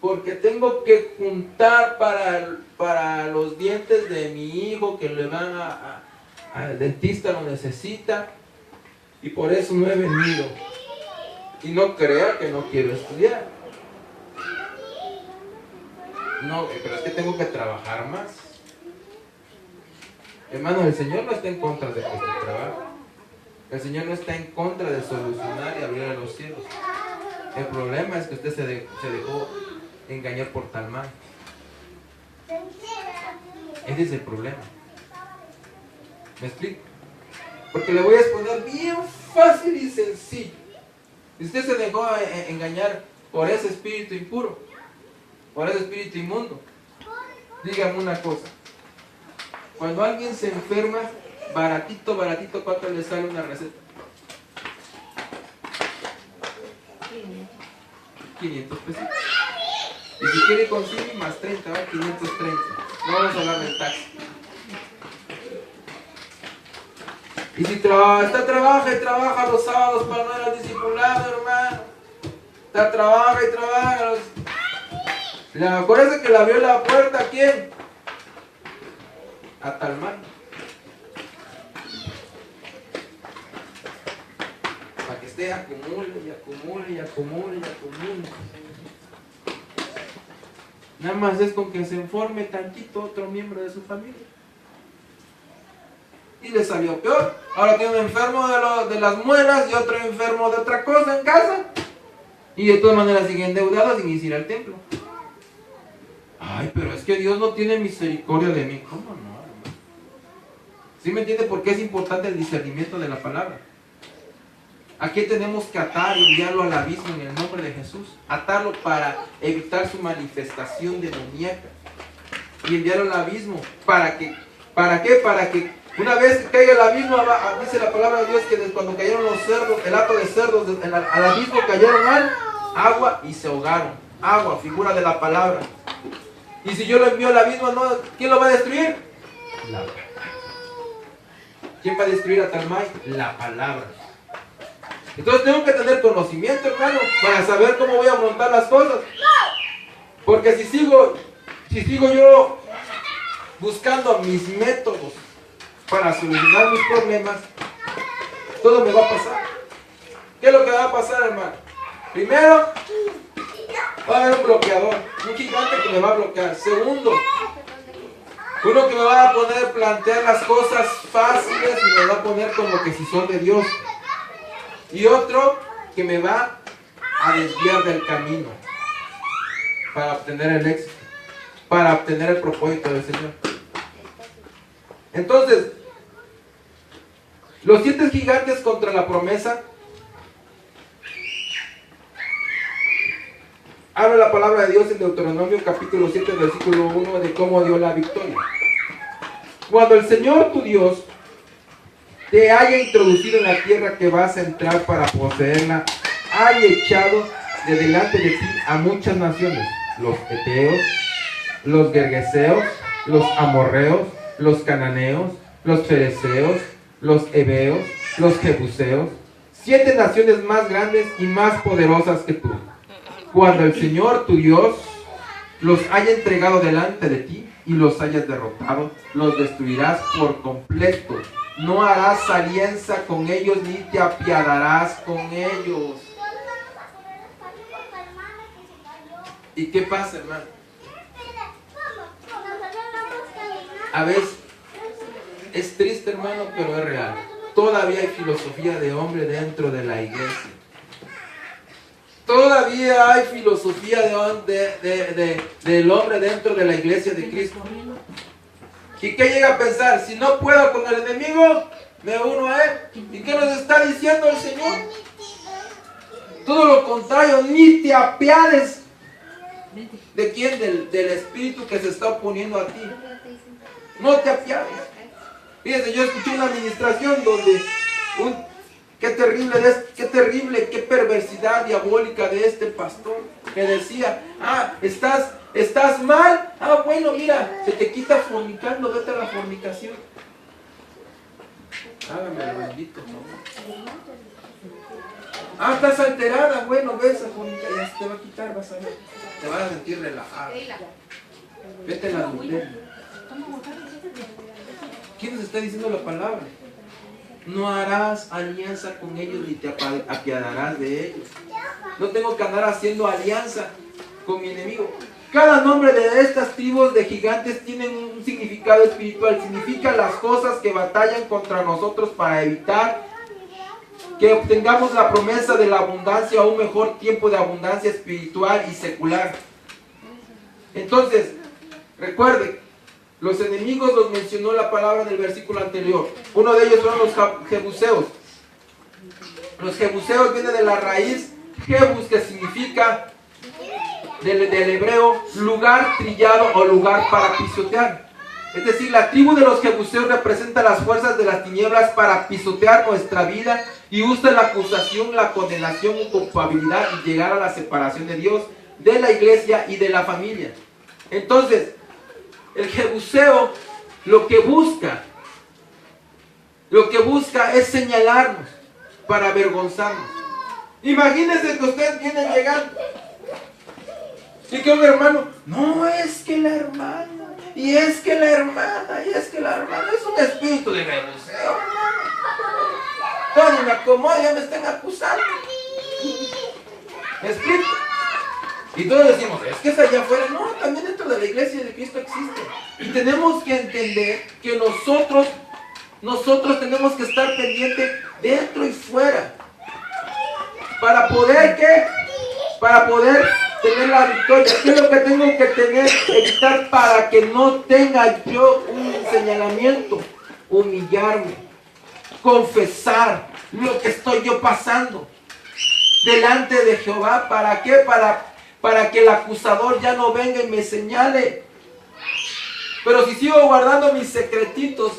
porque tengo que juntar para los dientes de mi hijo que le van al dentista, lo necesita, y por eso no he venido. Y no crea que no quiero estudiar. No, pero es que tengo que trabajar más. Hermano, el Señor no está en contra de este trabajo. El Señor no está en contra de solucionar y abrir a los cielos. El problema es que usted se dejó engañar por tal mal. Ese es el problema. ¿Me explico? Porque le voy a exponer bien fácil y sencillo. Si usted se dejó engañar por ese espíritu impuro, por ese espíritu inmundo, dígame una cosa. Cuando alguien se enferma, baratito, ¿cuánto le sale una receta? 500 pesos. Y si quiere conseguir más 30, ¿va? 530. No vamos a hablar del taxi. Y si trabaja los sábados para no ir al discipulado, hermano. Trabaja. Acuérdense que le abrió la puerta ¿a quién? A Talmai. Para que esté acumule. Nada más es con que se informe tantito otro miembro de su familia. Y le salió peor. Ahora tiene un enfermo de las muelas y otro enfermo de otra cosa en casa. Y de todas maneras sigue endeudado sin ir al templo. Ay, pero es que Dios no tiene misericordia de mí. ¿Cómo no, hermano? ¿Sí me entiende por qué es importante el discernimiento de la palabra? Aquí tenemos que atar y enviarlo al abismo en el nombre de Jesús. Atarlo para evitar su manifestación demoníaca. Y enviarlo al abismo. ¿Para qué? Para que una vez que caiga el abismo, dice la palabra de Dios que cuando cayeron los cerdos, el hato de cerdos, al abismo cayeron al agua y se ahogaron. Agua, figura de la palabra. Y si yo lo envío al abismo, ¿quién lo va a destruir? La palabra. ¿Quién va a destruir a Talmai? La palabra. Entonces tengo que tener conocimiento, hermano, para saber cómo voy a afrontar las cosas. Porque si sigo yo buscando mis métodos para solucionar mis problemas, todo me va a pasar. ¿Qué es lo que va a pasar, hermano? Primero, va a haber un bloqueador, un gigante que me va a bloquear. Segundo, uno que me va a poner a plantear las cosas fáciles y me va a poner como que si son de Dios. Y otro que me va a desviar del camino para obtener el éxito, para obtener el propósito del Señor. Entonces, los 7 gigantes contra la promesa Habla la palabra de Dios en Deuteronomio capítulo 7, versículo 1, de cómo dio la victoria. Cuando el Señor tu Dios te haya introducido en la tierra que vas a entrar para poseerla, haya echado de delante de ti a muchas naciones, los heteos, los gergeseos, los amorreos, los cananeos, los fereceos, los heveos, los jebuseos, 7 naciones más grandes y más poderosas que tú. Cuando el Señor tu Dios los haya entregado delante de ti y los hayas derrotado, los destruirás por completo. No harás alianza con ellos ni te apiadarás con ellos. ¿Y qué pasa, hermano? A veces es triste, hermano, pero es real. Todavía hay filosofía de hombre dentro de la iglesia. Todavía hay filosofía del hombre dentro de la iglesia de Cristo. ¿Y qué llega a pensar? Si no puedo con el enemigo, me uno a él. ¿Y qué nos está diciendo el Señor? Todo lo contrario, ni te apiades. ¿De quién? Del espíritu que se está oponiendo a ti. No te apiades. Fíjense, yo escuché una administración donde qué terrible, qué perversidad diabólica de este pastor, que decía, estás mal, bueno, mira, se te quita fornicando, vete a la fornicación. Hágame el bendito, ¿no? Estás alterada, bueno, ves a fornicar, ya se te va a quitar, vas a ver, te vas a sentir relajada. Vete a la adulterio. ¿Quién nos está diciendo la palabra? No harás alianza con ellos ni te apiadarás de ellos. No tengo que andar haciendo alianza con mi enemigo. Cada nombre de estas tribus de gigantes tienen un significado espiritual. Significa las cosas que batallan contra nosotros para evitar que obtengamos la promesa de la abundancia o un mejor tiempo de abundancia espiritual y secular. Entonces, recuerde, los enemigos los mencionó la palabra en el versículo anterior. Uno de ellos son los jebuseos. Los jebuseos vienen de la raíz jebus, que significa del hebreo lugar trillado o lugar para pisotear. Es decir, la tribu de los jebuseos representa las fuerzas de las tinieblas para pisotear nuestra vida y usa la acusación, la condenación y culpabilidad y llegar a la separación de Dios, de la iglesia y de la familia. Entonces, el jebuseo lo que busca es señalarnos para avergonzarnos. Imagínense que ustedes vienen llegando y que un hermano, no, es que la hermana, y es que la hermana, y es que la hermana, es un espíritu de jebuseo, hermano. Tony, me acomodo, ya me están acusando. ¿Me explico? Y todos decimos, es que es allá afuera. No, también dentro de la iglesia de Cristo existe. Y tenemos que entender que nosotros tenemos que estar pendientes dentro y fuera. Para poder, ¿qué? Para poder tener la victoria. ¿Qué es lo que tengo que evitar para que no tenga yo un señalamiento? Humillarme, confesar lo que estoy yo pasando delante de Jehová. ¿Para qué? Para que el acusador ya no venga y me señale. Pero si sigo guardando mis secretitos,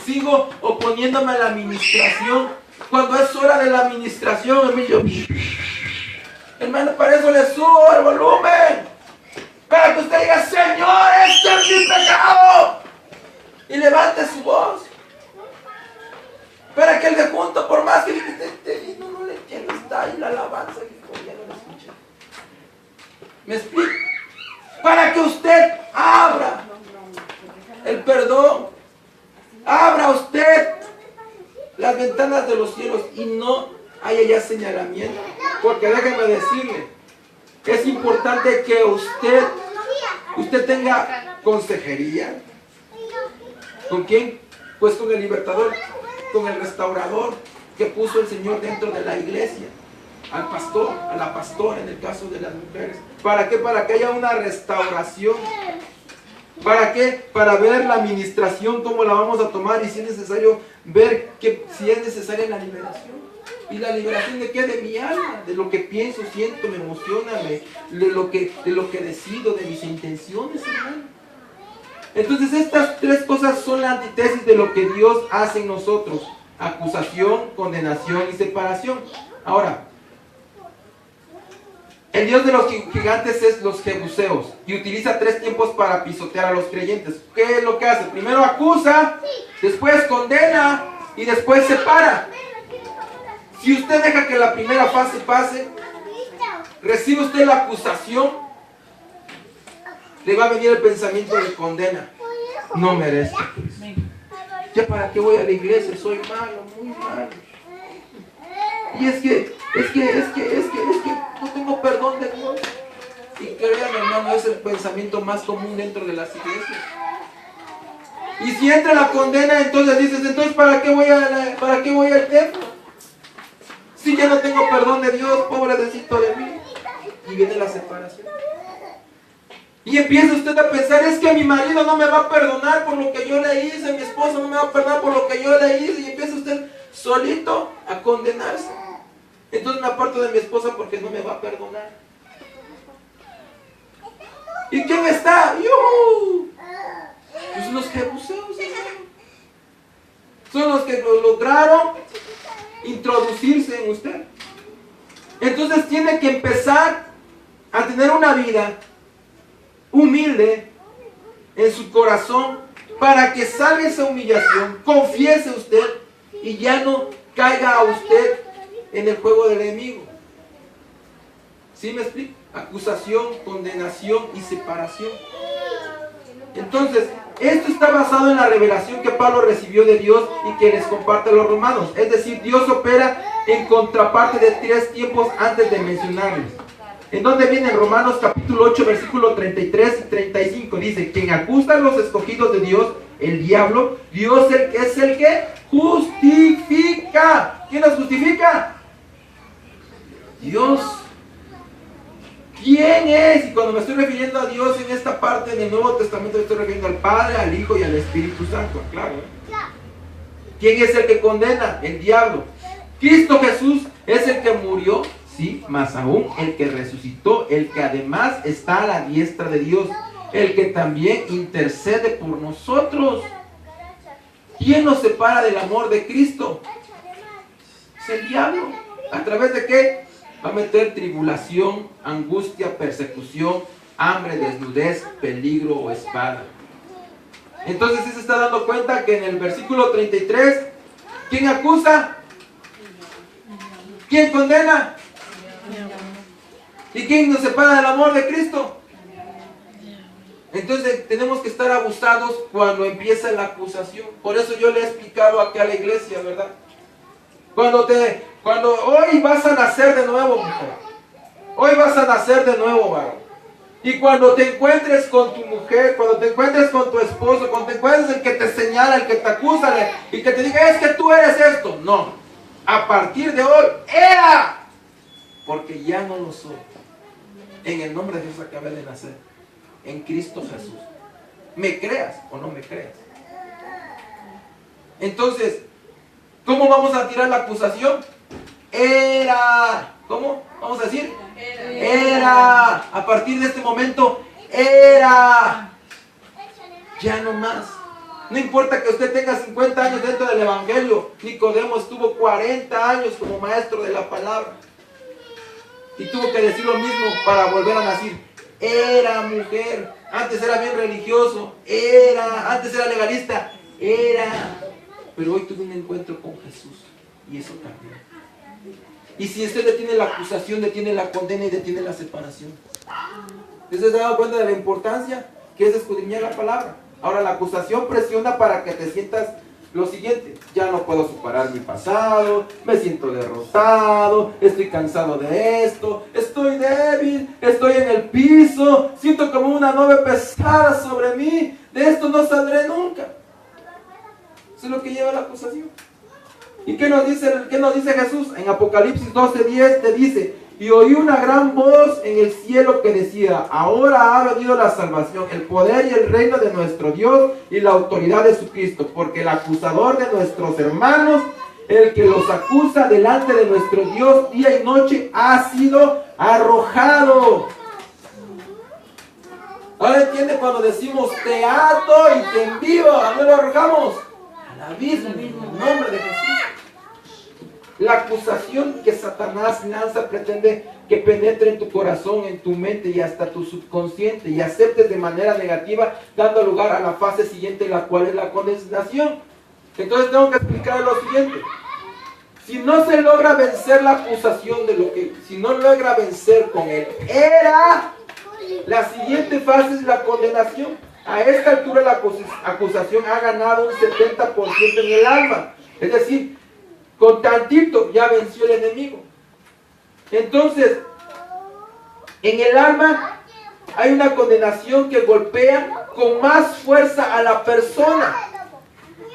sigo oponiéndome a la administración, cuando es hora de la administración, hermano, para eso le subo el volumen, para que usted diga, Señor, este es mi pecado, y levante su voz, para que el de junto, por más que no le entiendo, está ahí la alabanza que ya no la escuché. ¿Me explico? Para que usted abra el perdón, abra usted las ventanas de los cielos y no haya ya señalamiento. Porque déjeme decirle, es importante que usted tenga consejería. ¿Con quién? Pues con el libertador, con el restaurador que puso el Señor dentro de la iglesia. Al pastor, a la pastora en el caso de las mujeres. ¿Para qué? Para que haya una restauración. ¿Para qué? Para ver la administración, cómo la vamos a tomar y si es necesario ver si es necesaria la liberación. ¿Y la liberación de qué? De mi alma, de lo que pienso, siento, me emociona, de lo que decido, de mis intenciones, hermano. Entonces estas tres cosas son la antítesis de lo que Dios hace en nosotros: acusación, condenación y separación. Ahora, el Dios de los gigantes es los jebuseos y utiliza 3 tiempos para pisotear a los creyentes. ¿Qué es lo que hace? Primero acusa, después condena y después separa. Si usted deja que la primera fase pase, recibe usted la acusación, le va a venir el pensamiento de condena. No merezco. ¿Ya para qué voy a la iglesia? Soy malo, muy malo. Y es que no tengo perdón de Dios. Y créanme, hermano, es el pensamiento más común dentro de las iglesias. Y si entra la condena, entonces dices, entonces ¿para qué voy al templo? Si ya no tengo perdón de Dios, pobrecito de mí. Y viene la separación. Y empieza usted a pensar, es que mi marido no me va a perdonar por lo que yo le hice, mi esposo no me va a perdonar por lo que yo le hice. Y empieza usted solito a condenarse. Entonces me aparto de mi esposa porque no me va a perdonar. ¿Y quién está? ¡Yuhu! Pues los jebuseos, hermano. Son los que lograron introducirse en usted. Entonces tiene que empezar a tener una vida humilde en su corazón para que salga esa humillación, confiese usted y ya no caiga a usted en el juego del enemigo. ¿Sí me explico? Acusación, condenación y separación. Entonces, esto está basado en la revelación que Pablo recibió de Dios y que les comparte a los romanos. Es decir, Dios opera en contraparte de 3 tiempos antes de mencionarles. ¿En dónde viene? Romanos capítulo 8, versículo 33 y 35. Dice, quien acusa a los escogidos de Dios, el diablo, Dios es el que justifica. ¿Quién los justifica? Dios. ¿Quién es? Y cuando me estoy refiriendo a Dios en esta parte en el Nuevo Testamento, me estoy refiriendo al Padre, al Hijo y al Espíritu Santo, claro. ¿Quién es el que condena? El diablo. Cristo Jesús es el que murió, sí, más aún el que resucitó, el que además está a la diestra de Dios, el que también intercede por nosotros. ¿Quién nos separa del amor de Cristo? Es el diablo. ¿A través de qué? Va a meter tribulación, angustia, persecución, hambre, desnudez, peligro o espada. Entonces ¿sí se está dando cuenta que en el versículo 33, ¿quién acusa? ¿Quién condena? ¿Y quién nos separa del amor de Cristo? Entonces tenemos que estar abusados cuando empieza la acusación. Por eso yo le he explicado aquí a la iglesia, ¿verdad? Cuando hoy vas a nacer de nuevo, mujer. Hoy vas a nacer de nuevo, varón. Y cuando te encuentres con tu mujer, cuando te encuentres con tu esposo, cuando te encuentres el que te señala, el que te acusa y que te diga, es que tú eres esto. No. A partir de hoy, era. Porque ya no lo soy. En el nombre de Jesús acabé de nacer. En Cristo Jesús. ¿Me creas o no me creas? Entonces, ¿cómo vamos a tirar la acusación? Era. ¿Cómo? Vamos a decir. Era. A partir de este momento, era. Ya no más. No importa que usted tenga 50 años dentro del Evangelio. Nicodemo estuvo 40 años como maestro de la palabra. Y tuvo que decir lo mismo para volver a nacer. Era mujer. Antes era bien religioso. Era. Antes era legalista. Era. Pero hoy tuve un encuentro con Jesús. Y eso cambió. Y si usted detiene la acusación, detiene la condena y detiene la separación. ¿Usted se ha dado cuenta de la importancia que es escudriñar la palabra? Ahora la acusación presiona para que te sientas lo siguiente: ya no puedo superar mi pasado, me siento derrotado, estoy cansado de esto, estoy débil, estoy en el piso, siento como una nube pesada sobre mí, de esto no saldré nunca. Eso es lo que lleva la acusación. ¿Y qué nos dice Jesús? En Apocalipsis 12:10 te dice: y oí una gran voz en el cielo que decía, ahora ha venido la salvación, el poder y el reino de nuestro Dios y la autoridad de su Cristo, porque el acusador de nuestros hermanos, El que los acusa delante de nuestro Dios día y noche ha sido arrojado. Ahora entiende cuando decimos te ato y te envío. ¿A dónde lo arrojamos? Al abismo, en el nombre de Jesús. La acusación que Satanás lanza pretende que penetre en tu corazón, en tu mente y hasta tu subconsciente y aceptes de manera negativa, dando lugar a la fase siguiente, la cual es la condenación. Entonces tengo que explicar lo siguiente. Si no se logra vencer la acusación de lo que, si no logra vencer con él, la siguiente fase es la condenación. A esta altura la acusación ha ganado un 70% en el alma. Es decir, con tantito ya venció el enemigo. Entonces, en el alma hay una condenación que golpea con más fuerza a la persona.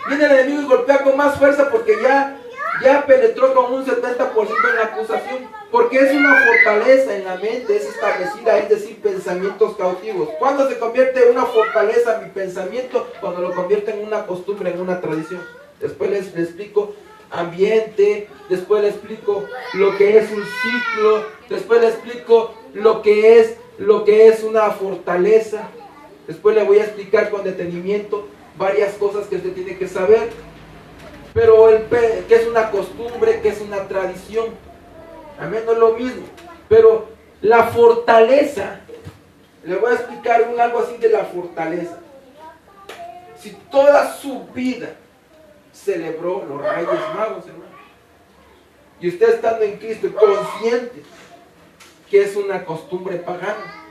Viene el enemigo y golpea con más fuerza porque ya penetró con un 70% en la acusación. Porque es una fortaleza en la mente, es establecida, es decir, pensamientos cautivos. ¿Cuándo se convierte en una fortaleza mi pensamiento? Cuando lo convierte en una costumbre, en una tradición. Después les explico ambiente, después le explico lo que es un ciclo, después le explico lo que es una fortaleza, después le voy a explicar con detenimiento varias cosas que usted tiene que saber, pero que es una costumbre, que es una tradición, amén, no es lo mismo, pero la fortaleza, le voy a explicar algo así de la fortaleza. Si toda su vida celebró los Reyes Magos, hermano, y usted estando en Cristo y consciente que es una costumbre pagana,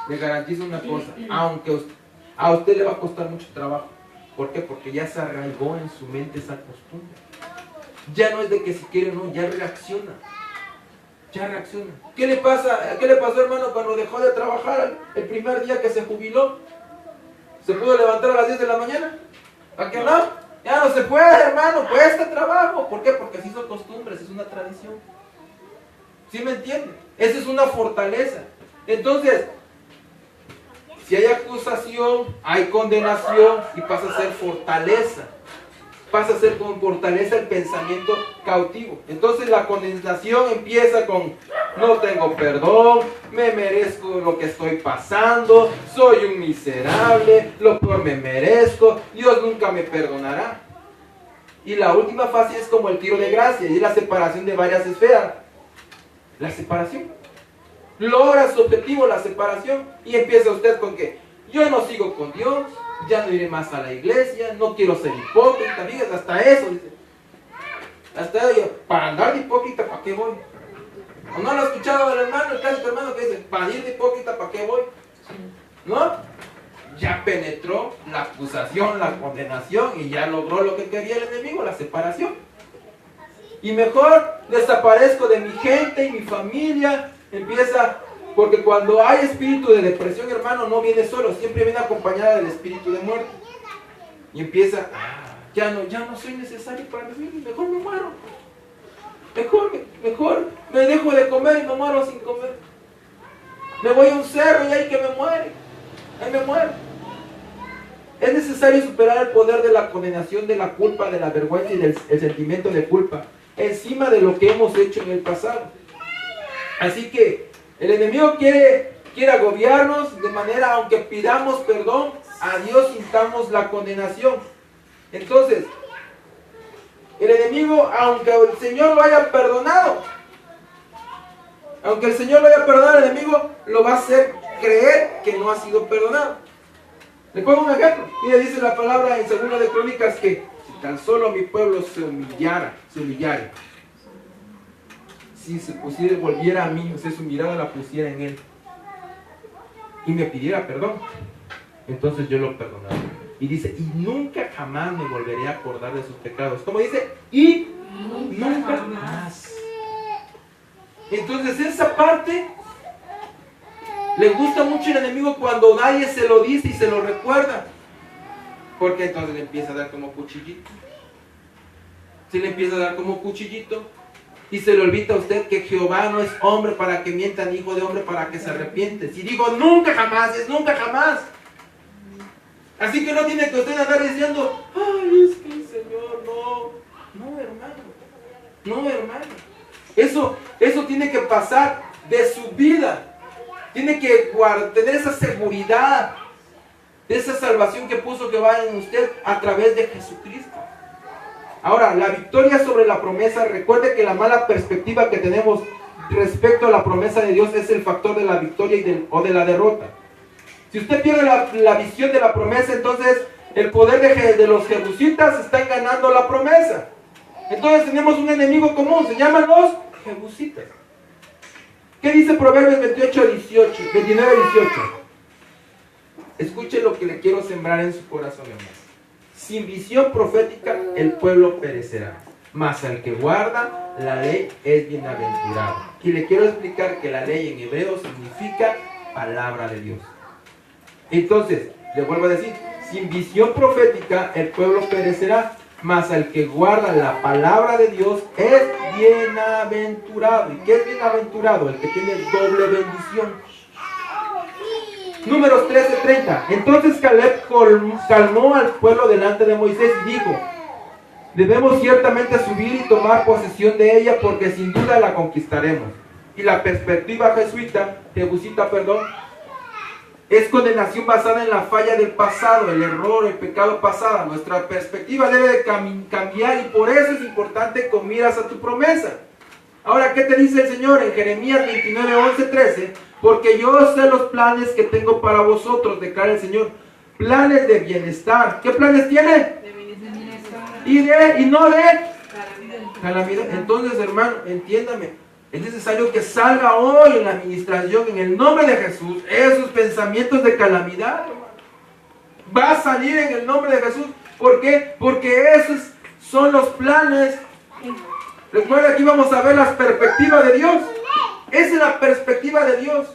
le garantizo una cosa, aunque a usted le va a costar mucho trabajo. ¿Por qué? Porque ya se arraigó en su mente esa costumbre. Ya no es de que si quiere o no, ya reacciona. Ya reacciona. ¿Qué le pasó, hermano, cuando dejó de trabajar el primer día que se jubiló? ¿Se pudo levantar a las 10 de la mañana? ¿A qué no? Ya no se puede, hermano, cuesta trabajo. ¿Por qué? Porque así son costumbres, es una tradición. ¿Sí me entiende? Esa es una fortaleza. Entonces, si hay acusación, hay condenación y pasa a ser fortaleza. Pasa a ser con fortaleza el pensamiento cautivo. Entonces la condenación empieza con: no tengo perdón, me merezco lo que estoy pasando, soy un miserable, lo peor me merezco, Dios nunca me perdonará. Y la última fase es como el tiro de gracia, y es la separación de varias esferas. La separación. Logra su objetivo, la separación, y empieza usted con que: yo no sigo con Dios, ya no iré más a la iglesia, no quiero ser hipócrita. Fíjate, hasta eso dice. Hasta yo, para andar de hipócrita, ¿para qué voy? ¿O no lo ha escuchado del hermano, el clásico hermano que dice: para ir de hipócrita, ¿para qué voy? ¿No? Ya penetró la acusación, la condenación, y ya logró lo que quería el enemigo, la separación. Y mejor desaparezco de mi gente y mi familia. Empieza, porque cuando hay espíritu de depresión, hermano, no viene solo, siempre viene acompañada del espíritu de muerte. Y empieza: ya no soy necesario para vivir, mejor me muero. Mejor me dejo de comer y me muero sin comer. Me voy a un cerro y ahí que me muere. Ahí me muero. Es necesario superar el poder de la condenación, de la culpa, de la vergüenza y del sentimiento de culpa encima de lo que hemos hecho en el pasado. Así que el enemigo quiere agobiarnos de manera, aunque pidamos perdón a Dios, sintamos la condenación. Entonces, el enemigo, aunque el Señor lo haya perdonado, el enemigo lo va a hacer creer que no ha sido perdonado. Le pongo un ejemplo. Mire, dice la palabra en 2 de Crónicas que si tan solo mi pueblo se humillara, si se pusiera, volviera a mí, o sea, su mirada la pusiera en él y me pidiera perdón, entonces yo lo perdonaré. Y dice: y nunca jamás me volveré a acordar de sus pecados. Como dice: y nunca jamás. Entonces esa parte le gusta mucho al enemigo cuando nadie se lo dice y se lo recuerda, porque entonces le empieza a dar como cuchillito. Se le empieza a dar como cuchillito y se le olvida a usted que Jehová no es hombre para que mienta, ni hijo de hombre para que se arrepiente. Si digo nunca jamás, es nunca jamás. Así que no tiene que usted andar diciendo: ay, es que el Señor no, No, hermano. No, hermano. Eso tiene que pasar de su vida. Tiene que tener esa seguridad de esa salvación que puso que va en usted a través de Jesucristo. Ahora, la victoria sobre la promesa, recuerde que la mala perspectiva que tenemos respecto a la promesa de Dios es el factor de la victoria o de la derrota. Si usted pierde la visión de la promesa, entonces el poder de los jebusitas están ganando la promesa. Entonces tenemos un enemigo común, se llaman los jebusitas. ¿Qué dice Proverbios 29, 18? Escuche lo que le quiero sembrar en su corazón, hermano. Sin visión profética el pueblo perecerá, mas al que guarda la ley es bienaventurado. Y le quiero explicar que la ley en hebreo significa palabra de Dios. Entonces, le vuelvo a decir, sin visión profética el pueblo perecerá, mas al que guarda la palabra de Dios es bienaventurado. ¿Y qué es bienaventurado? El que tiene doble bendición. Números 13:30. Entonces Caleb calmó al pueblo delante de Moisés y dijo: debemos ciertamente subir y tomar posesión de ella, porque sin duda la conquistaremos. Y la perspectiva jebusita, es condenación basada en la falla del pasado, el error, el pecado pasado. Nuestra perspectiva debe de cambiar, y por eso es importante con miras a tu promesa. Ahora, ¿qué te dice el Señor en Jeremías 29, 11, 13? Porque yo sé los planes que tengo para vosotros, declara el Señor. Planes de bienestar. ¿Qué planes tiene? De bienestar. Y no de calamidad. Entonces, hermano, entiéndame. Es necesario que salga hoy en la administración, en el nombre de Jesús, esos pensamientos de calamidad, hermano. Va a salir en el nombre de Jesús. ¿Por qué? Porque esos son los planes. Recuerda, aquí vamos a ver la perspectiva de Dios. Esa es la perspectiva de Dios.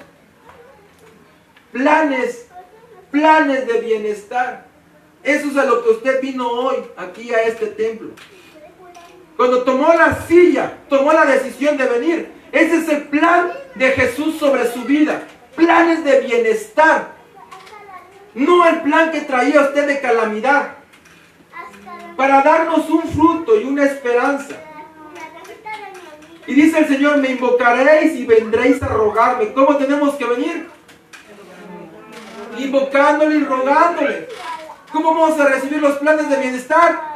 Planes de bienestar. Eso es a lo que usted vino hoy, aquí a este templo. Cuando tomó la silla, tomó la decisión de venir. Ese es el plan de Jesús sobre su vida. Planes de bienestar. No el plan que traía usted de calamidad. Para darnos un fruto y una esperanza. Y dice el Señor: me invocaréis y vendréis a rogarme. ¿Cómo tenemos que venir? Invocándole y rogándole. ¿Cómo vamos a recibir los planes de bienestar?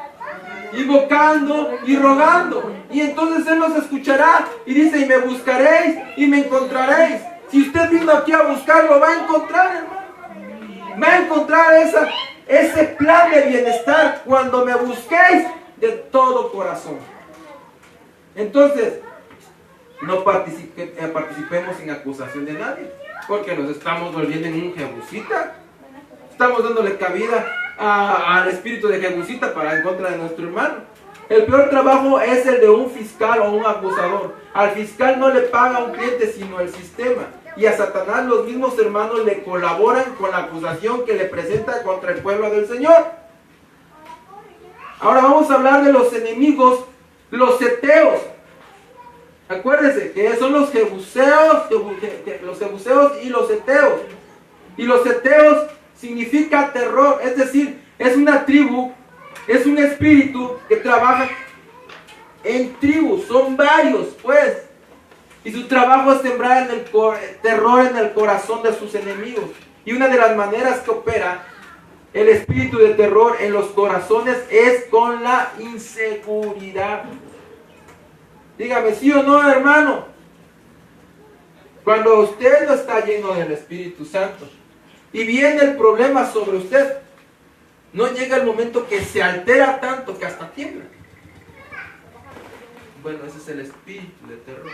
Invocando y rogando. Y entonces Él nos escuchará. Y dice: y me buscaréis y me encontraréis. Si usted vino aquí a buscarlo, va a encontrar, hermano. Va a encontrar ese plan de bienestar cuando me busquéis de todo corazón. Entonces, no participemos en acusación de nadie, porque nos estamos volviendo en un jebusita. Estamos dándole cabida al espíritu de jebusita para en contra de nuestro hermano. El peor trabajo es el de un fiscal o un acusador. Al fiscal no le paga un cliente, sino el sistema. Y a Satanás los mismos hermanos le colaboran con la acusación que le presenta contra el pueblo del Señor. Ahora vamos a hablar de los enemigos, los seteos. Acuérdense que son los jebuseos y los seteos. Y los seteos significa terror, es decir, es una tribu, es un espíritu que trabaja en tribus, son varios, pues. Y su trabajo es sembrar terror en el corazón de sus enemigos. Y una de las maneras que opera el espíritu de terror en los corazones es con la inseguridad. Dígame, ¿sí o no, hermano? Cuando usted no está lleno del Espíritu Santo y viene el problema sobre usted, no llega el momento que se altera tanto que hasta tiembla. Bueno, ese es el espíritu de terror.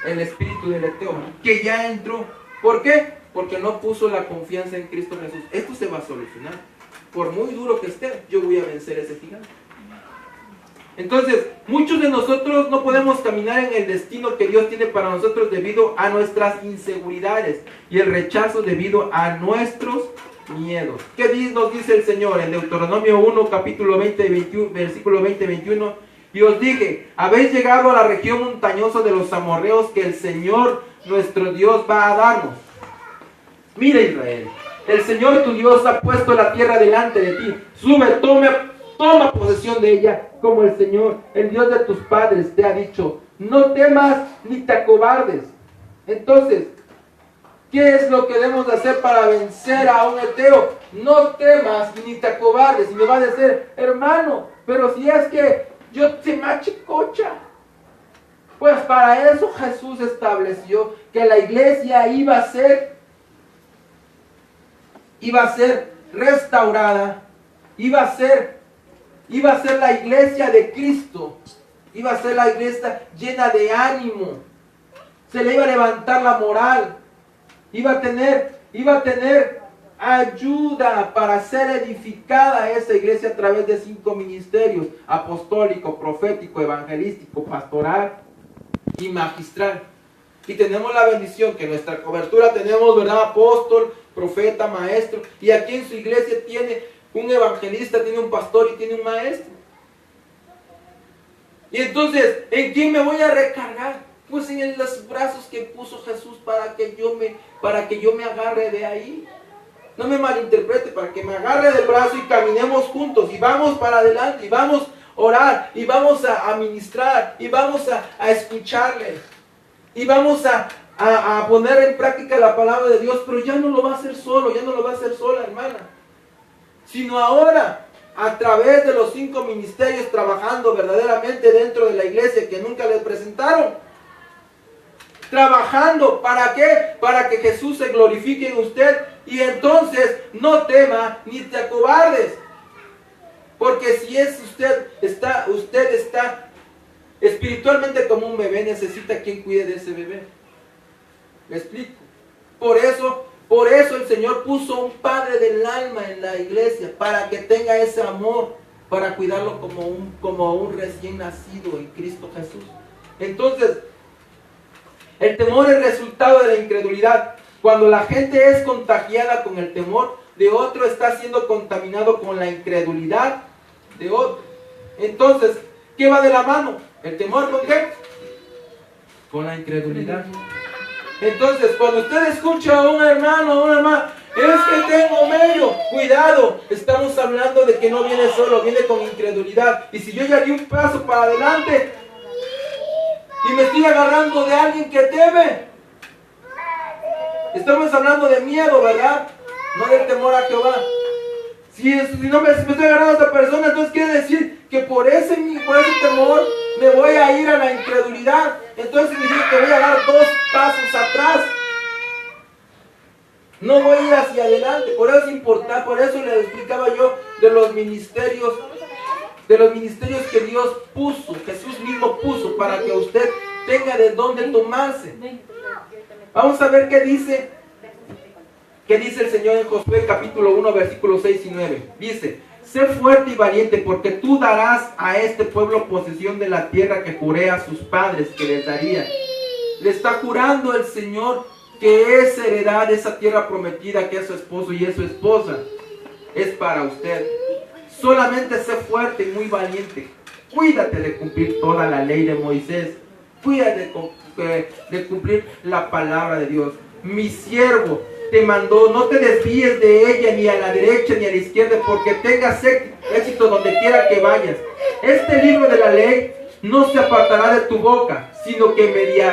El espíritu del eteo, que ya entró. ¿Por qué? Porque no puso la confianza en Cristo Jesús. Esto se va a solucionar. Por muy duro que esté, yo voy a vencer ese gigante. Entonces, muchos de nosotros no podemos caminar en el destino que Dios tiene para nosotros debido a nuestras inseguridades y el rechazo debido a nuestros miedos. ¿Qué nos dice el Señor en Deuteronomio 1, capítulo 20, 21, versículo 20-21? Y os dije: habéis llegado a la región montañosa de los amorreos que el Señor nuestro Dios va a darnos. Mira, Israel, el Señor tu Dios ha puesto la tierra delante de ti. Sube, toma posesión de ella como el Señor, el Dios de tus padres, te ha dicho, no temas ni te acobardes. Entonces, ¿qué es lo que debemos hacer para vencer a un heteo? No temas ni te acobardes. Y me va a decir, hermano, pero si es que yo te machicocha. Pues para eso Jesús estableció que la iglesia iba a ser restaurada, iba a ser la iglesia de Cristo, iba a ser la iglesia llena de ánimo, se le iba a levantar la moral, iba a tener ayuda para ser edificada esa iglesia a través de 5 ministerios: apostólico, profético, evangelístico, pastoral y magistral. Y tenemos la bendición que en nuestra cobertura tenemos, ¿verdad?, apóstol, profeta, maestro. Y aquí en su iglesia tiene un evangelista, tiene un pastor y tiene un maestro. Y entonces, ¿en quién me voy a recargar? Pues en los brazos que puso Jesús para que yo me agarre de ahí. No me malinterprete, para que me agarre del brazo y caminemos juntos y vamos para adelante y vamos a orar y vamos a ministrar y vamos a escucharle y vamos a poner en práctica la palabra de Dios. Pero ya no lo va a hacer solo, ya no lo va a hacer sola, hermana, sino ahora a través de los 5 ministerios, trabajando verdaderamente dentro de la iglesia que nunca les presentaron. Trabajando, ¿para qué? Para que Jesús se glorifique en usted. Y entonces no tema ni te acobardes. Porque si usted está espiritualmente como un bebé, necesita quien cuide de ese bebé. ¿Me explico? Por eso el Señor puso un padre del alma en la iglesia, para que tenga ese amor, para cuidarlo como un recién nacido en Cristo Jesús. Entonces, el temor es resultado de la incredulidad. Cuando la gente es contagiada con el temor de otro, está siendo contaminado con la incredulidad de otro. Entonces, ¿qué va de la mano? ¿El temor con qué? Con la incredulidad. Entonces, cuando usted escucha a un hermano o una hermana, es que tengo medio, cuidado, estamos hablando de que no viene solo, viene con incredulidad. Y si yo ya di un paso para adelante y me estoy agarrando de alguien que teme, estamos hablando de miedo, ¿verdad? No del temor a Jehová. Si no me estoy agarrando a esta persona, entonces quiere decir que por ese temor me voy a ir a la incredulidad. Entonces significa que voy a dar 2 pasos atrás. No voy a ir hacia adelante. Por eso es importante, por eso les explicaba yo de los ministerios que Dios puso, Jesús mismo puso, para que usted tenga de dónde tomarse. Vamos a ver qué dice el Señor en Josué capítulo 1, versículos 6 y 9. Dice: sé fuerte y valiente, porque tú darás a este pueblo posesión de la tierra que juré a sus padres que les daría. Le está jurando el Señor que esa heredad, esa tierra prometida, que es su esposo y es su esposa, es para usted. Solamente sé fuerte y muy valiente. Cuídate de cumplir toda la ley de Moisés. Cuídate de cumplir la palabra de Dios. Mi siervo te mandó, no te desvíes de ella ni a la derecha ni a la izquierda, porque tengas éxito donde quiera que vayas. Este libro de la ley no se apartará de tu boca, sino que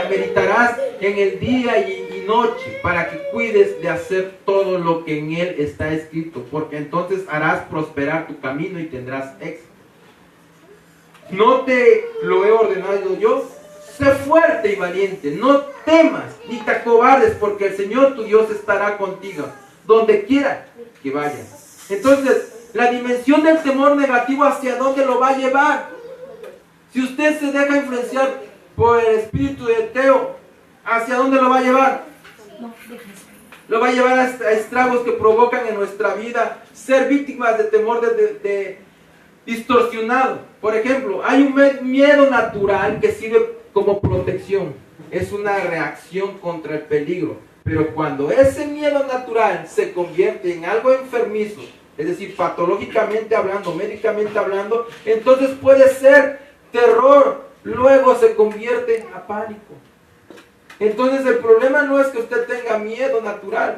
meditarás en el día y noche, para que cuides de hacer todo lo que en él está escrito, porque entonces harás prosperar tu camino y tendrás éxito. ¿No te lo he ordenado yo? Sé fuerte y valiente, no temas ni te acobardes, porque el Señor tu Dios estará contigo donde quiera que vayas. Entonces, la dimensión del temor negativo, ¿hacia dónde lo va a llevar? Si usted se deja influenciar por el espíritu de heteo, ¿hacia dónde lo va a llevar? Lo va a llevar a estragos que provocan en nuestra vida ser víctimas de temor distorsionado. Por ejemplo, hay un miedo natural que sirve como protección. Es una reacción contra el peligro. Pero cuando ese miedo natural se convierte en algo enfermizo, es decir, patológicamente hablando, médicamente hablando, entonces puede ser terror, luego se convierte a pánico. Entonces el problema no es que usted tenga miedo natural,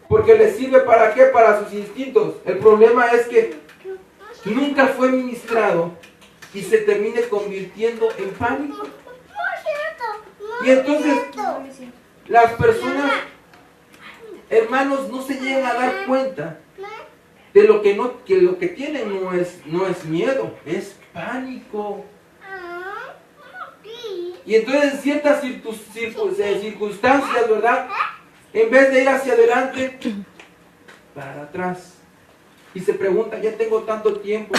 porque le sirve ¿para qué? Para sus instintos. El problema es que nunca fue ministrado y se termine convirtiendo en pánico. Y entonces las personas, hermanos, no se llegan a dar cuenta de que lo que tienen no es miedo, es pánico. Y entonces en ciertas circunstancias, ¿verdad? En vez de ir hacia adelante, para atrás. Y se pregunta, ya tengo tanto tiempo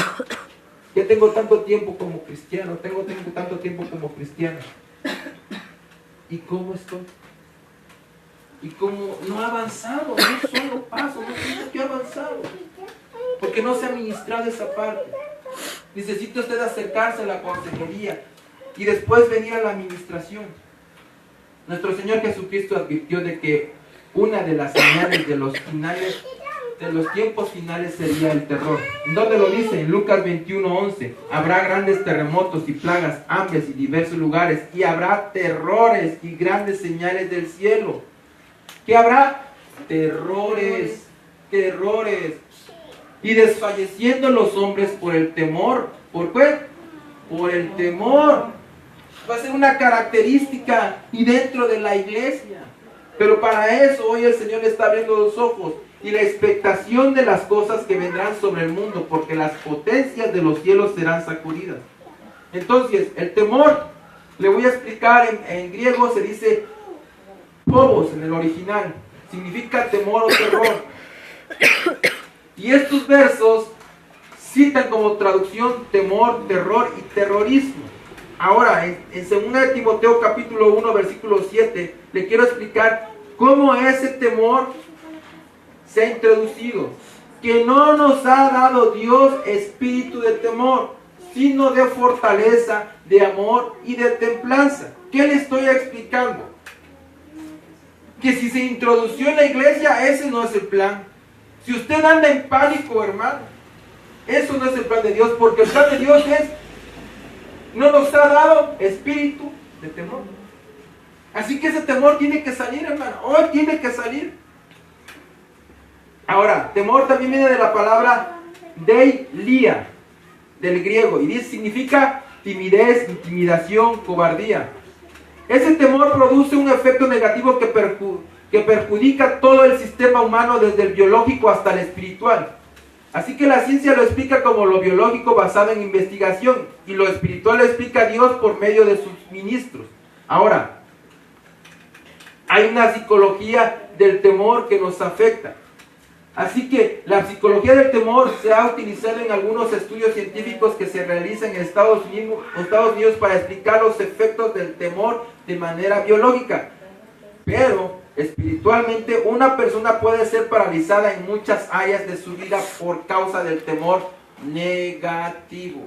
como cristiano, tengo tanto tiempo como cristiano. ¿Y cómo estoy? ¿Y cómo no ha avanzado? No solo paso, no siento que ha avanzado. Porque no se ha ministrado esa parte. Necesita usted acercarse a la consejería y después venir a la administración. Nuestro Señor Jesucristo advirtió de que una de las señales de los tiempos finales sería el terror. ¿En dónde lo dice? En Lucas 21:11. Habrá grandes terremotos y plagas, hambres y diversos lugares, y habrá terrores y grandes señales del cielo. ¿Qué habrá? Terrores. Y desfalleciendo los hombres por el temor. ¿Por qué? Por el temor. Va a ser una característica y dentro de la iglesia. Pero para eso hoy el Señor está abriendo los ojos y la expectación de las cosas que vendrán sobre el mundo, porque las potencias de los cielos serán sacudidas. Entonces, el temor, le voy a explicar, en griego se dice phobos en el original, significa temor o terror. Y estos versos citan como traducción temor, terror y terrorismo. Ahora, en 2 Timoteo capítulo 1, versículo 7, le quiero explicar cómo ese temor se ha introducido. Que no nos ha dado Dios espíritu de temor, sino de fortaleza, de amor y de templanza. ¿Qué le estoy explicando? Que si se introdució en la iglesia, ese no es el plan. Si usted anda en pánico, hermano, eso no es el plan de Dios, porque el plan de Dios no nos ha dado espíritu de temor. Así que ese temor tiene que salir, hermano. Hoy tiene que salir. Ahora, temor también viene de la palabra deilia, del griego, y significa timidez, intimidación, cobardía. Ese temor produce un efecto negativo que perjudica todo el sistema humano, desde el biológico hasta el espiritual. Así que la ciencia lo explica como lo biológico basado en investigación, y lo espiritual lo explica Dios por medio de sus ministros. Ahora, hay una psicología del temor que nos afecta. Así que la psicología del temor se ha utilizado en algunos estudios científicos que se realizan en Estados Unidos para explicar los efectos del temor de manera biológica. Pero espiritualmente una persona puede ser paralizada en muchas áreas de su vida por causa del temor negativo.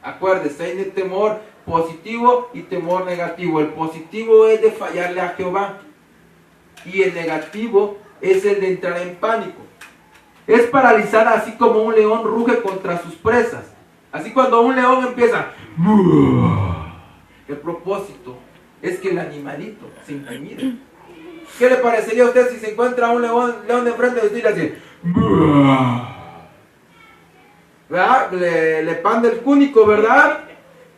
Acuérdese, hay el temor positivo y temor negativo. El positivo es de fallarle a Jehová y el negativo es el de entrar en pánico. Es paralizada así como un león ruge contra sus presas. Así cuando un león empieza, el propósito es que el animalito se intimide. ¿Qué le parecería a usted si se encuentra un león de enfrente de usted y le hace, ¿verdad? Le pande el cúnico, ¿verdad?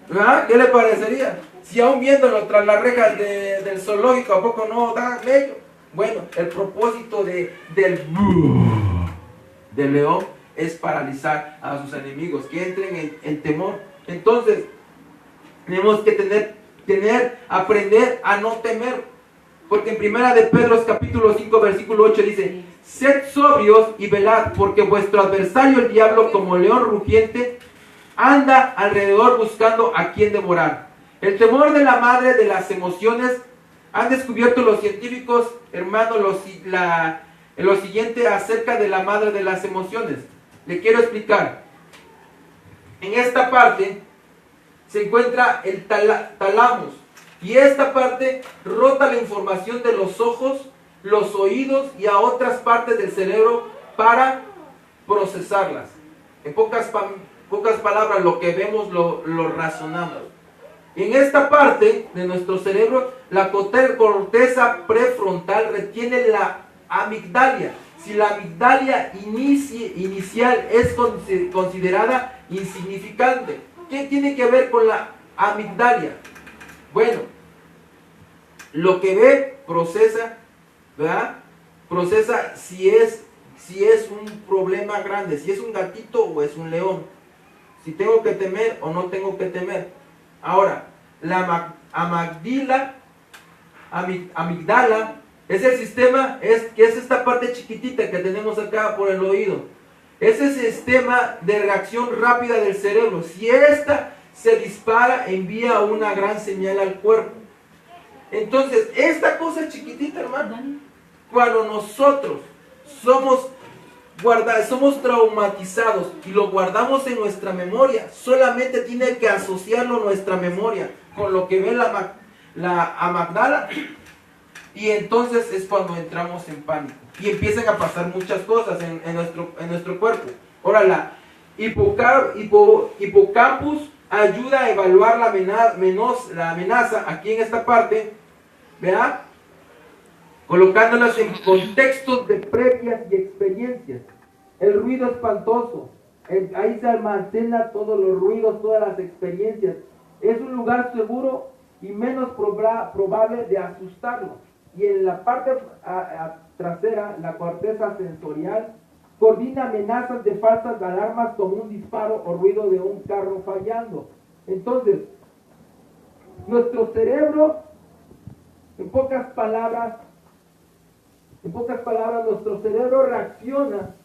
¿Verdad? ¿Qué le parecería? Si aún viéndolo tras las rejas del zoológico, ¿a poco no da bello? Bueno, el propósito del león es paralizar a sus enemigos, que entren en temor. Entonces, tenemos que aprender a no temer. Porque en primera de Pedro capítulo 5 versículo 8 dice, sed sobrios y velad, porque vuestro adversario el diablo, como león rugiente, anda alrededor buscando a quien devorar. El temor de la madre de las emociones, han descubierto los científicos, hermanos, lo siguiente acerca de la madre de las emociones. Le quiero explicar. En esta parte se encuentra el tálamo. Y esta parte rota la información de los ojos, los oídos y a otras partes del cerebro para procesarlas. En pocas palabras, lo que vemos lo razonamos. Y en esta parte de nuestro cerebro, la corteza prefrontal retiene la amigdalia. Si la amigdalia inicial es considerada insignificante, ¿Qué tiene que ver con la amigdalia? Bueno, lo que ve, procesa, ¿verdad? Procesa si es un problema grande, si es un gatito o es un león, si tengo que temer o no tengo que temer. Ahora, la amigdala es el sistema, que es esta parte chiquitita que tenemos acá por el oído. Es el sistema de reacción rápida del cerebro. Si esta se dispara, envía una gran señal al cuerpo. Entonces, esta cosa chiquitita, hermano, cuando nosotros somos traumatizados y lo guardamos en nuestra memoria, solamente tiene que asociarlo nuestra memoria con lo que ve la amigdala, y entonces es cuando entramos en pánico y empiezan a pasar muchas cosas en nuestro cuerpo. Ahora, la hipocampus ayuda a evaluar la amenaza aquí en esta parte, ¿verdad? Colocándolas en contextos de previas y experiencias. El ruido espantoso, ahí se almacena todos los ruidos, todas las experiencias. Es un lugar seguro y menos probable de asustarlo. Y en la parte trasera, la corteza sensorial coordina amenazas de falsas alarmas como un disparo o ruido de un carro fallando. Entonces, nuestro cerebro, en pocas palabras, nuestro cerebro reacciona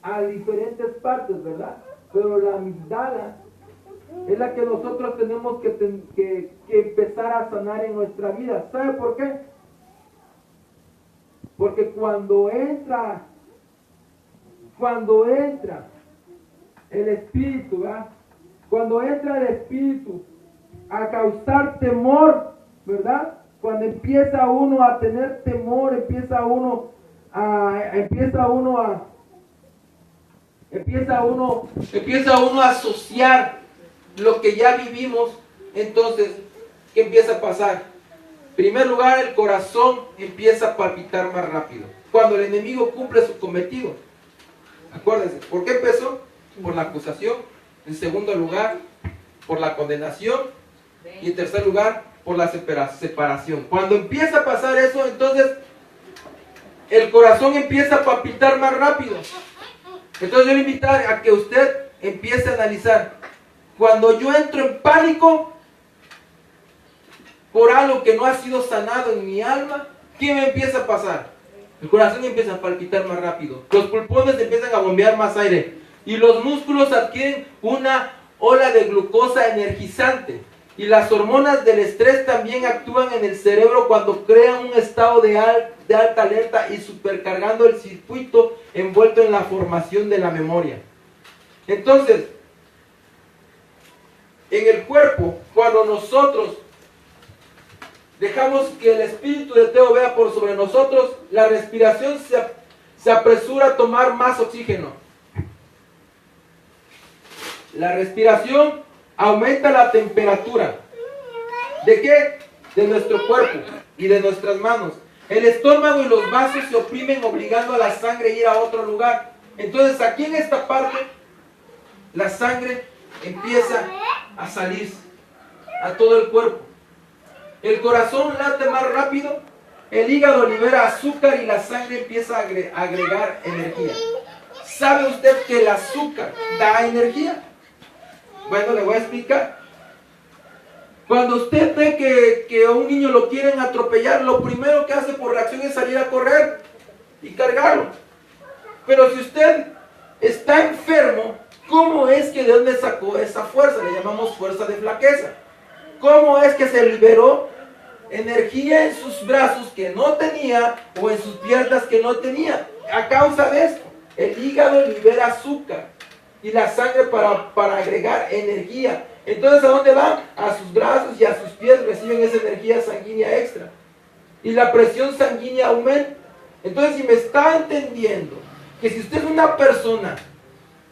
a diferentes partes, ¿verdad? Pero la amigdala es la que nosotros tenemos que empezar a sanar en nuestra vida. ¿Sabe por qué? Porque cuando entra el espíritu, ¿verdad? Cuando entra el espíritu a causar temor, ¿verdad? Cuando empieza uno a tener temor, empieza uno a asociar lo que ya vivimos. Entonces, ¿qué empieza a pasar? En primer lugar, el corazón empieza a palpitar más rápido cuando el enemigo cumple su cometido. Acuérdense, ¿por qué empezó? Por la acusación. En segundo lugar, por la condenación. Y en tercer lugar, por la separación. Cuando empieza a pasar eso, entonces el corazón empieza a palpitar más rápido. Entonces yo le invito a que usted empiece a analizar. Cuando yo entro en pánico por algo que no ha sido sanado en mi alma, ¿qué me empieza a pasar? El corazón empieza a palpitar más rápido, los pulmones empiezan a bombear más aire y los músculos adquieren una ola de glucosa energizante, y las hormonas del estrés también actúan en el cerebro cuando crean un estado de alta alerta y supercargando el circuito envuelto en la formación de la memoria. Entonces, en el cuerpo, cuando nosotros dejamos que el espíritu de Teo vea por sobre nosotros, la respiración se apresura a tomar más oxígeno. La respiración aumenta la temperatura. ¿De qué? De nuestro cuerpo y de nuestras manos. El estómago y los vasos se oprimen obligando a la sangre a ir a otro lugar. Entonces aquí en esta parte, la sangre empieza a salir a todo el cuerpo. El corazón late más rápido, el hígado libera azúcar y la sangre empieza a agregar energía. ¿Sabe usted que el azúcar da energía? Bueno, le voy a explicar. Cuando usted ve que a un niño lo quieren atropellar, lo primero que hace por reacción es salir a correr y cargarlo. Pero si usted está enfermo, ¿cómo es que de dónde sacó esa fuerza? Le llamamos fuerza de flaqueza. ¿Cómo es que se liberó energía en sus brazos que no tenía o en sus piernas que no tenía? A causa de esto, el hígado libera azúcar y la sangre para agregar energía. Entonces, ¿a dónde van? A sus brazos y a sus pies reciben esa energía sanguínea extra. Y la presión sanguínea aumenta. Entonces, si me está entendiendo que si usted es una persona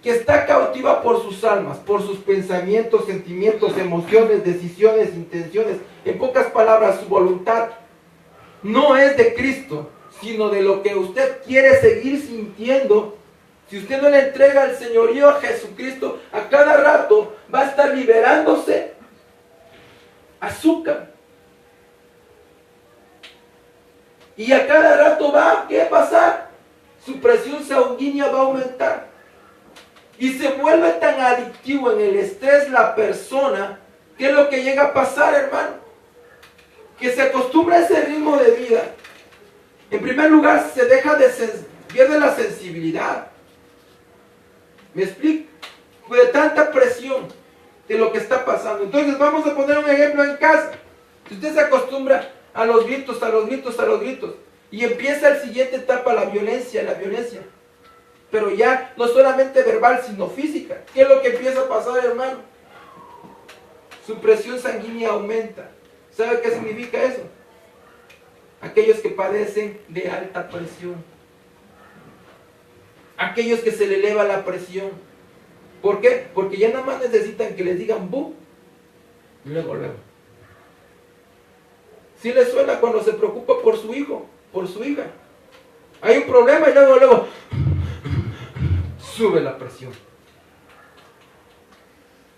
que está cautiva por sus almas, por sus pensamientos, sentimientos, emociones, decisiones, intenciones, en pocas palabras, su voluntad no es de Cristo, sino de lo que usted quiere seguir sintiendo. Si usted no le entrega al señorío a Jesucristo, a cada rato va a estar liberándose azúcar. Y a cada rato va, ¿qué va a pasar? Su presión sanguínea va a aumentar. Y se vuelve tan adictivo en el estrés la persona. ¿Qué es lo que llega a pasar, hermano? Que se acostumbra a ese ritmo de vida. En primer lugar, pierde la sensibilidad. ¿Me explico? De tanta presión de lo que está pasando. Entonces vamos a poner un ejemplo en casa. Si usted se acostumbra a los gritos, y empieza la siguiente etapa, la violencia. Pero ya no solamente verbal, sino física. ¿Qué es lo que empieza a pasar, hermano? Su presión sanguínea aumenta. ¿Sabe qué significa eso? Aquellos que padecen de alta presión. Aquellos que se le eleva la presión. ¿Por qué? Porque ya nada más necesitan que les digan bu. Luego. Si le suena cuando se preocupa por su hijo, por su hija. Hay un problema y luego sube la presión.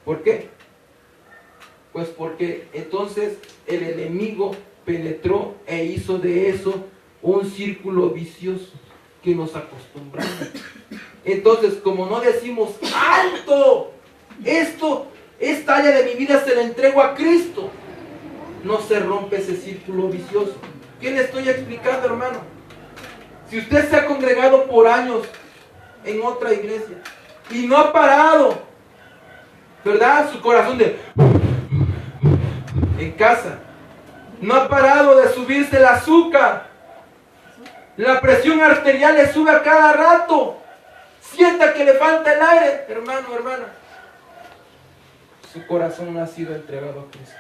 ¿Por qué? Pues porque entonces el enemigo penetró e hizo de eso un círculo vicioso que nos acostumbramos. Entonces, como no decimos ¡alto! Esta área de mi vida se la entrego a Cristo, no se rompe ese círculo vicioso. ¿Qué le estoy explicando, hermano? Si usted se ha congregado por años en otra iglesia y no ha parado, ¿verdad? Su corazón en casa no ha parado de subirse el azúcar, la presión arterial le sube a cada rato, sienta que le falta el aire, hermano, hermana, su corazón no ha sido entregado a Cristo.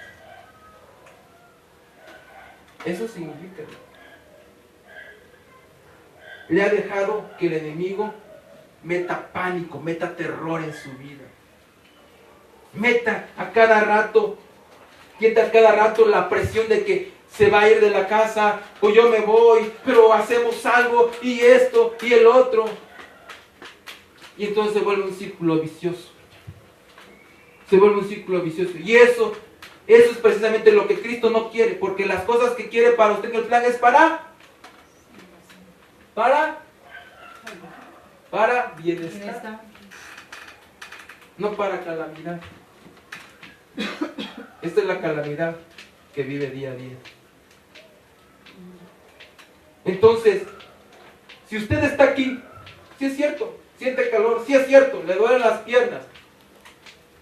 Eso significa, le ha dejado que el enemigo meta pánico, meta terror en su vida, meta a cada rato la presión de que se va a ir de la casa, o yo me voy, pero hacemos algo, y esto, y el otro. Y entonces se vuelve un círculo vicioso. Y eso es precisamente lo que Cristo no quiere, porque las cosas que quiere para usted en el plan es para bienestar, no para calamidad. Esta es la calamidad que vive día a día. Entonces, si usted está aquí, sí es cierto, siente calor, sí es cierto, le duelen las piernas,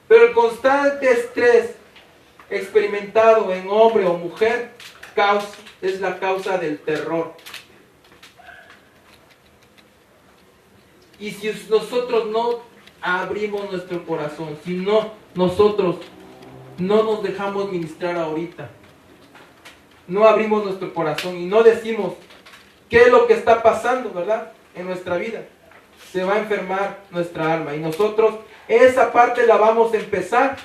pero el constante estrés experimentado en hombre o mujer es la causa del terror. Y si nosotros no abrimos nuestro corazón, si nosotros no nos dejamos ministrar ahorita, no abrimos nuestro corazón y no decimos qué es lo que está pasando, ¿verdad?, en nuestra vida, se va a enfermar nuestra alma. Y nosotros esa parte la vamos a empezar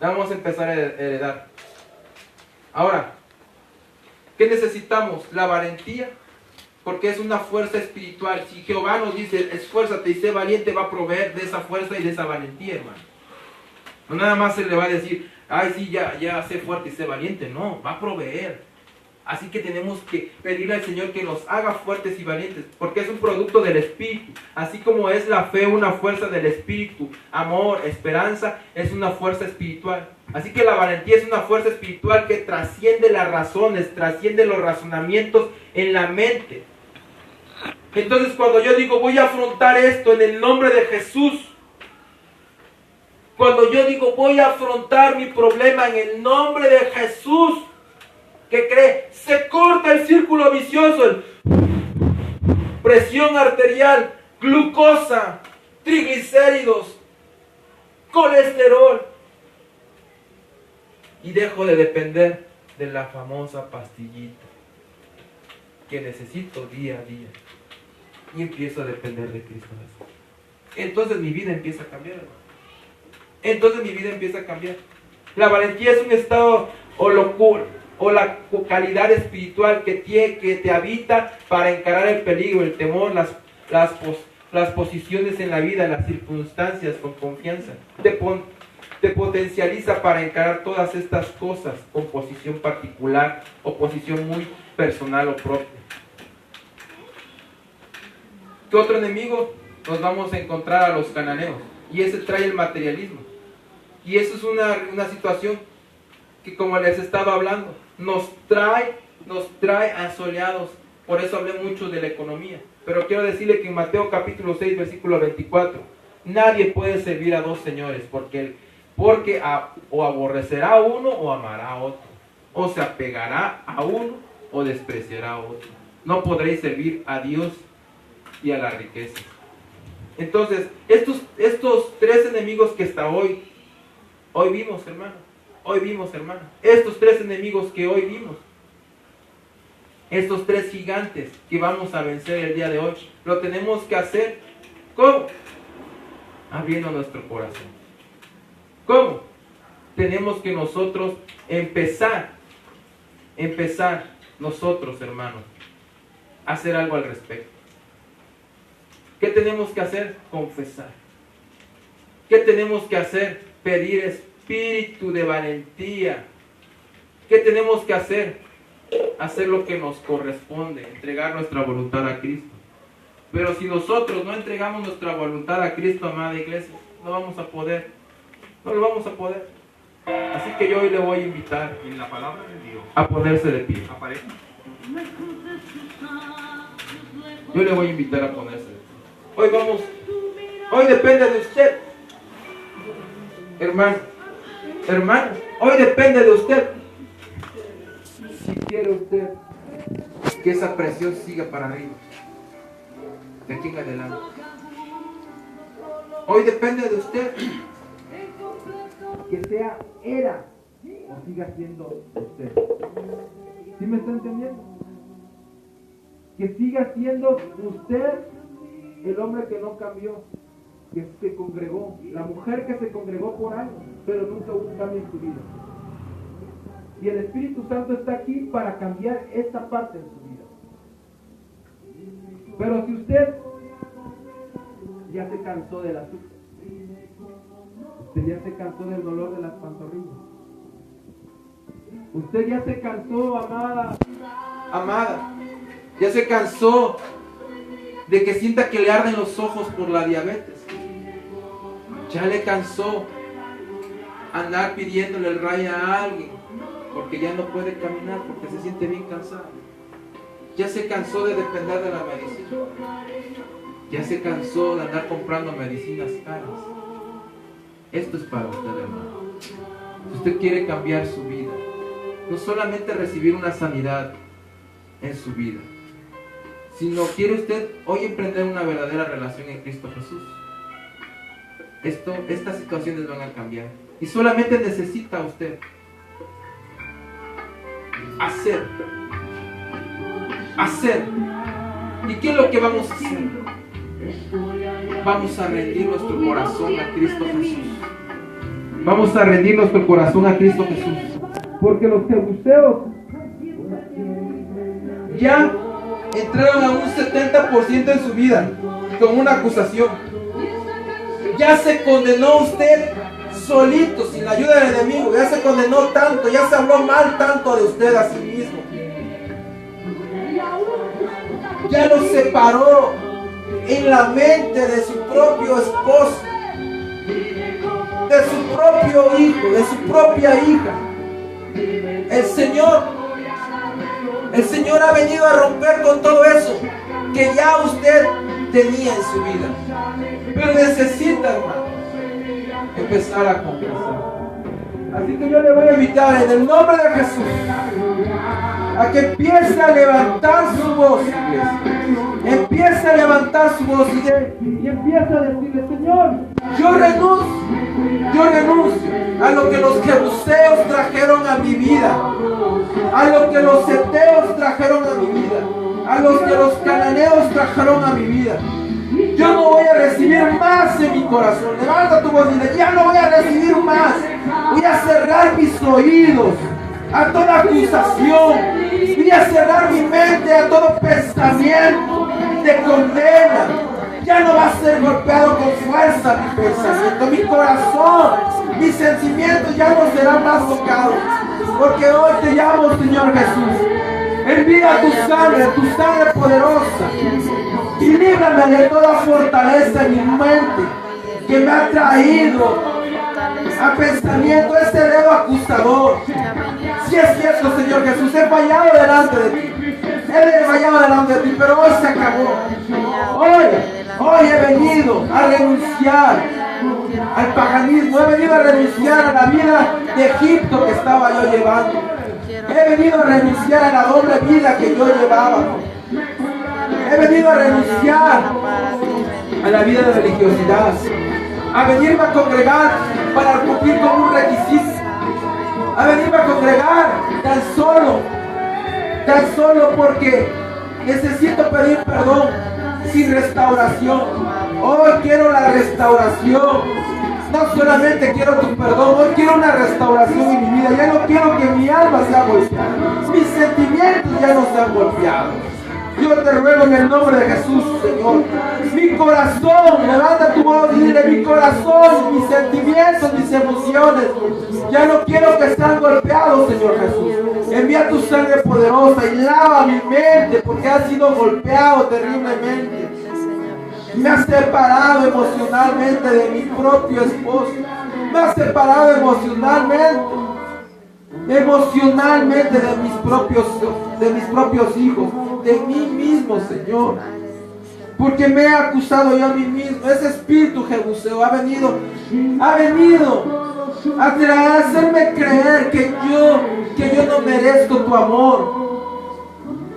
a heredar. Ahora, ¿qué necesitamos? La valentía, porque es una fuerza espiritual. Si Jehová nos dice, esfuérzate y sé valiente, va a proveer de esa fuerza y de esa valentía, hermano. No nada más se le va a decir, ay sí, ya sé fuerte y sé valiente. No, va a proveer. Así que tenemos que pedirle al Señor que nos haga fuertes y valientes, porque es un producto del Espíritu. Así como es la fe una fuerza del Espíritu, amor, esperanza, es una fuerza espiritual. Así que la valentía es una fuerza espiritual que trasciende las razones, trasciende los razonamientos en la mente. Entonces cuando yo digo voy a afrontar esto en el nombre de Jesús, cuando yo digo voy a afrontar mi problema en el nombre de Jesús, ¿qué cree? Se corta el círculo vicioso, presión arterial, glucosa, triglicéridos, colesterol, y dejo de depender de la famosa pastillita que necesito día a día, y empiezo a depender de Cristo Jesús. Entonces mi vida empieza a cambiar, hermano. La valentía es un estado o locura, o la calidad espiritual que te habita para encarar el peligro, el temor, las posiciones en la vida, las circunstancias con confianza. Te potencializa para encarar todas estas cosas con posición particular o posición muy personal o propia. ¿Qué otro enemigo? Nos vamos a encontrar a los cananeos, y ese trae el materialismo. Y eso es una situación que, como les he estado hablando, nos trae asoleados. Por eso hablé mucho de la economía. Pero quiero decirle que en Mateo capítulo 6, versículo 24, nadie puede servir a dos señores, porque o aborrecerá a uno o amará a otro, o se apegará a uno o despreciará a otro. No podréis servir a Dios y a la riqueza. Entonces, estos tres enemigos que hasta hoy vimos, hermano, estos tres enemigos que hoy vimos, estos tres gigantes que vamos a vencer el día de hoy, lo tenemos que hacer, ¿cómo? Abriendo nuestro corazón. ¿Cómo? Tenemos que nosotros empezar nosotros, hermanos, a hacer algo al respecto. ¿Qué tenemos que hacer? Confesar. ¿Qué tenemos que hacer? Pedir espíritu de valentía. ¿Qué tenemos que hacer? Hacer lo que nos corresponde, entregar nuestra voluntad a Cristo. Pero si nosotros no entregamos nuestra voluntad a Cristo, amada iglesia, no lo vamos a poder. Así que yo hoy le voy a invitar en la palabra de Dios a ponerse de pie. aparece. Yo le voy a invitar a ponerse de pie. Hoy depende de usted, hermano, hoy depende de usted. Si quiere usted que esa presión siga para arriba, de aquí en adelante. Hoy depende de usted que sea era o siga siendo usted. ¿Sí me está entendiendo? Que siga siendo usted el hombre que no cambió, que se congregó, la mujer que se congregó por años, pero nunca hubo un cambio en su vida. Y el Espíritu Santo está aquí para cambiar esta parte de su vida. Pero si usted ya se cansó del azúcar, usted ya se cansó del dolor de las pantorrillas, usted ya se cansó, amada, ya se cansó de que sienta que le arden los ojos por la diabetes, ya le cansó andar pidiéndole el raya a alguien porque ya no puede caminar, porque se siente bien cansado, ya se cansó de depender de la medicina, ya se cansó de andar comprando medicinas caras. Esto es para usted, hermano. Si usted quiere cambiar su vida, no solamente recibir una sanidad en su vida, sino quiere usted hoy emprender una verdadera relación en Cristo Jesús, estas situaciones van a cambiar. Y solamente necesita usted hacer. ¿Y qué es lo que vamos a hacer? Vamos a rendir nuestro corazón a Cristo Jesús. Vamos a rendir nuestro corazón a Cristo Jesús. Porque los jebuseos ya entraron a un 70% en su vida con una acusación. Ya se condenó usted solito, sin la ayuda del enemigo. Ya se condenó tanto, ya se habló mal tanto de usted a sí mismo. Ya lo separó en la mente de su propio esposo, de su propio hijo, de su propia hija. El Señor ha venido a romper con todo eso que ya usted tenía en su vida. Pero necesita, hermano, empezar a confesar. Así que yo le voy a invitar en el nombre de Jesús a que empiece a levantar su voz, iglesia. Empiece a levantar su voz y empiece a decirle: Señor, yo renuncio a lo que los jebuseos trajeron a mi vida, a lo que los heteos trajeron a mi vida, a los que los cananeos trajeron a mi vida. Yo no voy a recibir más en mi corazón. Levanta tu voz y dile: ya no voy a recibir más. Voy a cerrar mis oídos a toda acusación. Voy a cerrar mi mente a todo pensamiento de condena. Ya no va a ser golpeado con fuerza mi pensamiento, mi corazón, mis sentimientos ya no serán más tocados. Porque hoy te llamo, Señor Jesús. Envía tu sangre poderosa. Y líbrame de toda fortaleza en mi mente que me ha traído a pensamiento este dedo acusador. Si es cierto, Señor Jesús, he fallado delante de ti. He fallado delante de ti, pero hoy se acabó. Hoy he venido a renunciar al paganismo. He venido a renunciar a la vida de Egipto que estaba yo llevando. He venido a renunciar a la doble vida que yo llevaba. He venido a renunciar a la vida de religiosidad, a venirme a congregar para cumplir con un requisito, a venirme a congregar tan solo porque necesito pedir perdón sin restauración. Hoy quiero la restauración. No solamente quiero tu perdón, hoy quiero una restauración en mi vida. Ya no quiero que mi alma sea golpeada, mis sentimientos ya no sean golpeados. Yo te ruego en el nombre de Jesús, Señor. Mi corazón, levanta tu voz y dile: mi corazón, mis sentimientos, mis emociones, ya no quiero que sean golpeados, Señor Jesús. Envía tu sangre poderosa y lava mi mente, porque ha sido golpeado terriblemente. Me ha separado emocionalmente de mi propio esposo. Me ha separado emocionalmente de mis propios hijos, de mí mismo, Señor. Porque me he acusado yo a mí mismo. Ese espíritu jebuseo ha venido a hacerme creer que yo no merezco tu amor.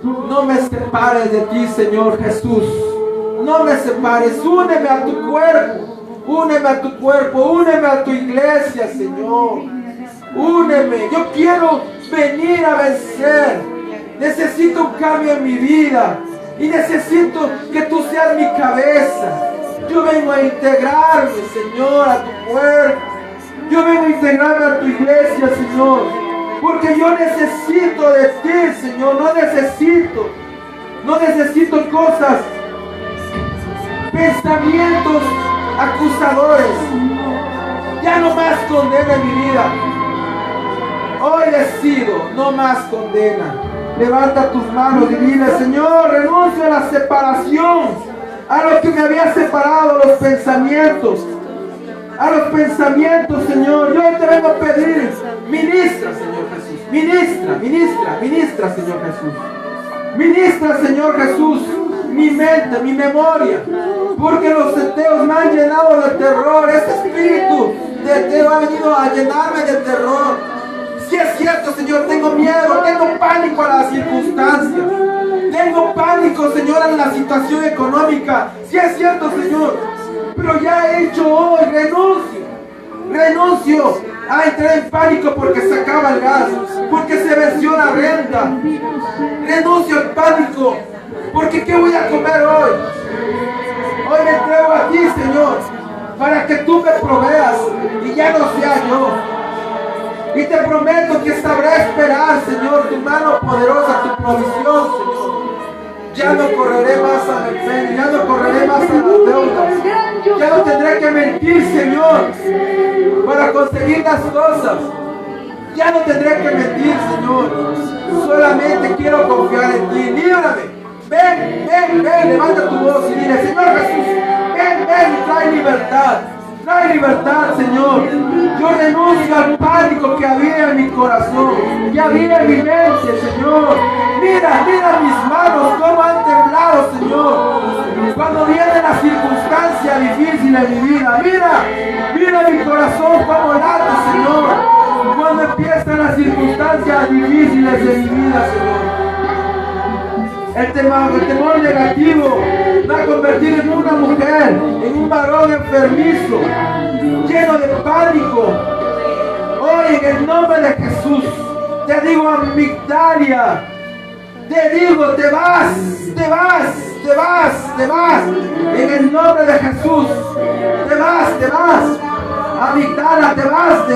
No me separes de ti, Señor Jesús. No me separes. Úneme a tu cuerpo, úneme a tu iglesia, Señor. Úneme. Yo quiero venir a vencer. Necesito un cambio en mi vida y necesito que tú seas mi cabeza. Yo vengo a integrarme, Señor, a tu cuerpo. Yo vengo a integrarme a tu iglesia, Señor, porque yo necesito de ti, Señor. No necesito cosas, pensamientos acusadores. Ya no más condena en mi vida. Hoy decido, no más condena. Levanta tus manos y dile: Señor, renuncio a la separación, a lo que me había separado, los pensamientos. A los pensamientos, Señor. Yo te vengo a pedir: ministra, Señor Jesús. Ministra, Señor Jesús. Ministra, Señor Jesús, mi mente, mi memoria. Porque los ateos me han llenado de terror. Este espíritu de ateo ha venido a llenarme de terror. Si es cierto, Señor, tengo miedo, tengo pánico a las circunstancias. Tengo pánico, Señor, a la situación económica. Si es cierto, Señor. Pero ya he hecho hoy, renuncio a entrar en pánico porque se acaba el gas, porque se venció la renta. Renuncio al pánico, porque ¿qué voy a comer hoy? Hoy me entrego a ti, Señor, para que tú me proveas y ya no sea yo. Y te prometo que sabré esperar, Señor, tu mano poderosa, tu provisión, Señor. Ya no correré más a la ya no correré más a las deudas. Ya no tendré que mentir, Señor, para conseguir las cosas. Ya no tendré que mentir, Señor. Solamente quiero confiar en ti. Líbrame. Ven, levanta tu voz y dile: Señor Jesús, ven y trae libertad. Trae libertad, Señor. Yo renuncio al pánico que había en mi corazón, que había en mi mente, Señor. Mira mis manos cómo han temblado, Señor. Cuando viene la circunstancia difícil en mi vida, mira mi corazón cómo late, Señor. Cuando empiezan las circunstancias difíciles en mi vida, Señor. El temor negativo va a convertir en una mujer, en un varón enfermizo, lleno de pánico. Hoy, en el nombre de Jesús, te digo: Amigdalia, te digo: te vas. En el nombre de Jesús, te vas. Amigdala, te vas.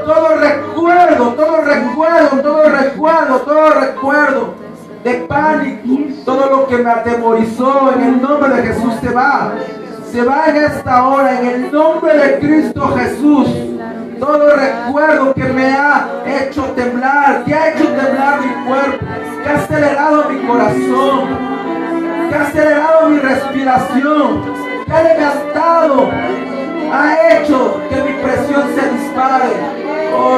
Todo recuerdo de pánico, todo lo que me atemorizó, en el nombre de Jesús se va. Se va en esta hora, en el nombre de Cristo Jesús. Todo recuerdo que me ha hecho temblar, que ha hecho temblar mi cuerpo, que ha acelerado mi corazón, que ha acelerado mi respiración, que ha levantado, ha hecho que mi presión se dispare. Oh,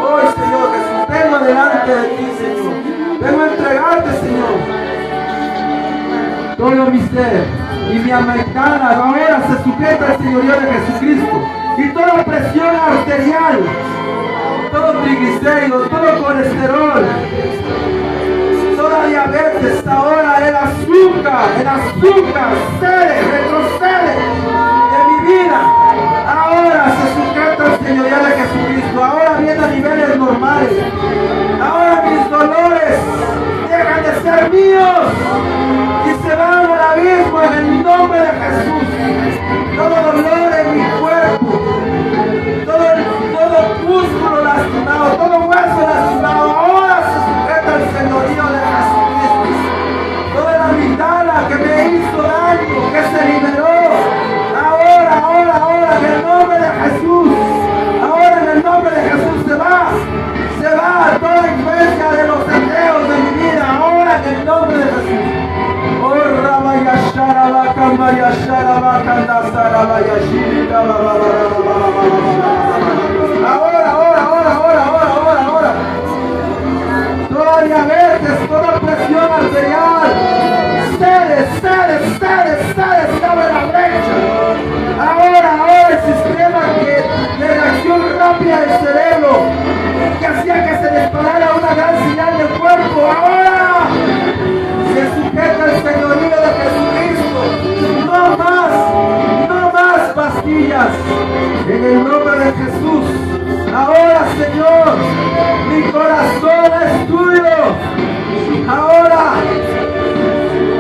hoy, Señor Jesús, vengo delante de ti, Señor. Vengo a entregarte, Señor, todo mi ser y mi americana ahora se sujeta al señorío de Jesucristo. Y toda presión arterial, todo triglicérido, todo colesterol, toda diabetes, ahora el azúcar cede, retrocede de mi vida. Ahora se sujeta al señorío de Jesucristo. Ahora viene a niveles normales. Ahora mis dolores dejan de ser míos y se van al abismo en el nombre de Jesús. Todo dolor en mi cuerpo, todo músculo lastimado, todo hueso lastimado, ahora se sujeta al señorío de Jesucristo. Toda la amígdala que me hizo daño, que se liberó, ahora, en el nombre de Jesús. Ahora en el nombre de Jesús se va toda influencia de los deseos de mi vida, ahora en el nombre de Jesús. Ahora. Toda diabetes, toda presión arterial, se abre la brecha. Ahora el sistema de reacción rápida del cerebro, que hacía que se disparara una gran señal del cuerpo, ahora se sujeta al señorío de Jesucristo. No más pastillas, en el nombre de Jesús. Ahora, Señor, mi corazón es tuyo. Ahora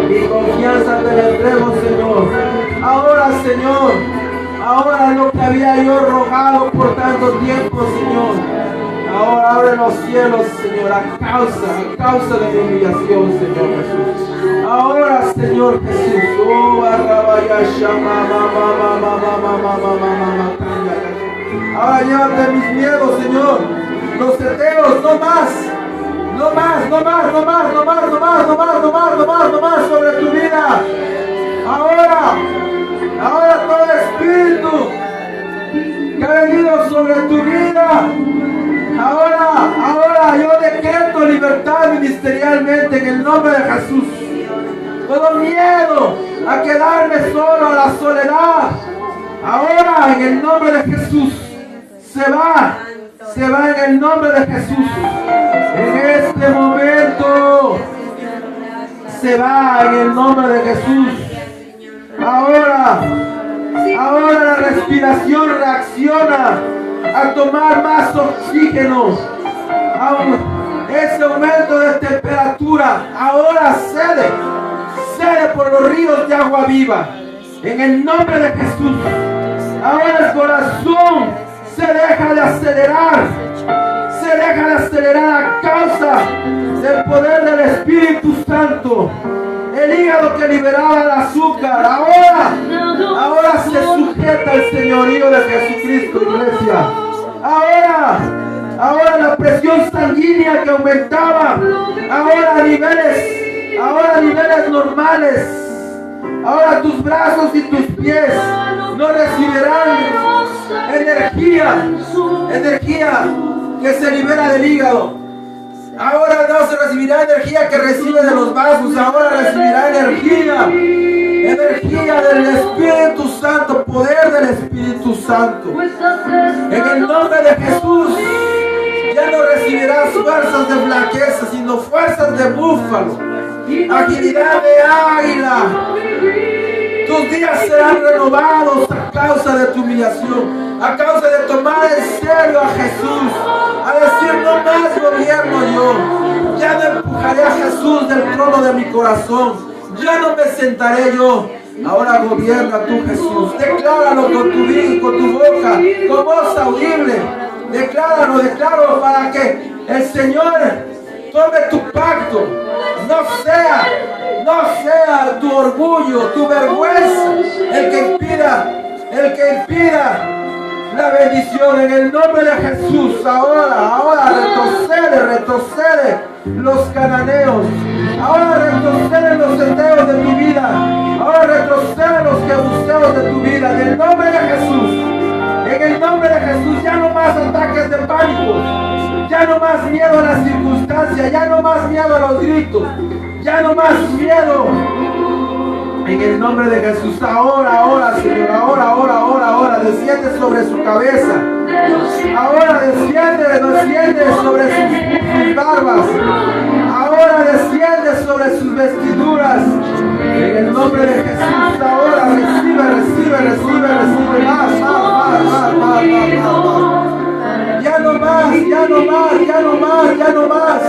mi confianza te la entrego, Señor. Ahora, Señor, ahora lo que había yo rogado por tanto tiempo, Señor. Ahora abre los cielos, Señor, a causa de mi humillación, Señor Jesús. Ahora, Señor Jesús, ahora llévate mis miedos, Señor. Los deseos, no más sobre tu vida. Ahora todo espíritu que ha venido sobre tu vida, ahora yo decreto libertad ministerialmente en el nombre de Jesús. Todo miedo a quedarme solo, a la soledad, ahora en el nombre de Jesús se va en el nombre de Jesús. En este momento se va en el nombre de Jesús. Ahora la respiración reacciona a tomar más oxígeno. Ese aumento de temperatura ahora cede por los ríos de agua viva. En el nombre de Jesús. Ahora el corazón se deja de acelerar a causa del poder del Espíritu Santo. El hígado que liberaba el azúcar, ahora se sujeta al señorío de Jesucristo, iglesia. Ahora la presión sanguínea que aumentaba, ahora a niveles normales. Ahora tus brazos y tus pies no recibirán energía que se libera del hígado. Ahora no se recibirá energía que recibe de los vasos, ahora recibirá energía del Espíritu Santo, poder del Espíritu Santo. En el nombre de Jesús, ya no recibirás fuerzas de flaqueza, sino fuerzas de búfalo, agilidad de águila. Tus días serán renovados a causa de tu humillación, a causa de tomar en serio a Jesús, a decir no más gobierno yo. Ya no empujaré a Jesús del trono de mi corazón, ya no me sentaré yo. Ahora gobierna tú, Jesús. Decláralo con tu boca, con voz audible. Declaro para que el Señor tome tu pacto. No sea tu orgullo, tu vergüenza el que impida la bendición en el nombre de Jesús. Ahora retrocede los cananeos. Ahora retroceden los heteos de tu vida. Ahora retroceden los jebuseos de tu vida. En el nombre de Jesús. En el nombre de Jesús, ya no más ataques de pánico. Ya no más miedo a las circunstancias. Ya no más miedo a los gritos. Ya no más miedo. En el nombre de Jesús, ahora, Señor, ahora, desciende sobre su cabeza. Ahora desciende sobre sus barbas. Ahora desciende sobre sus vestiduras. En el nombre de Jesús, ahora recibe más.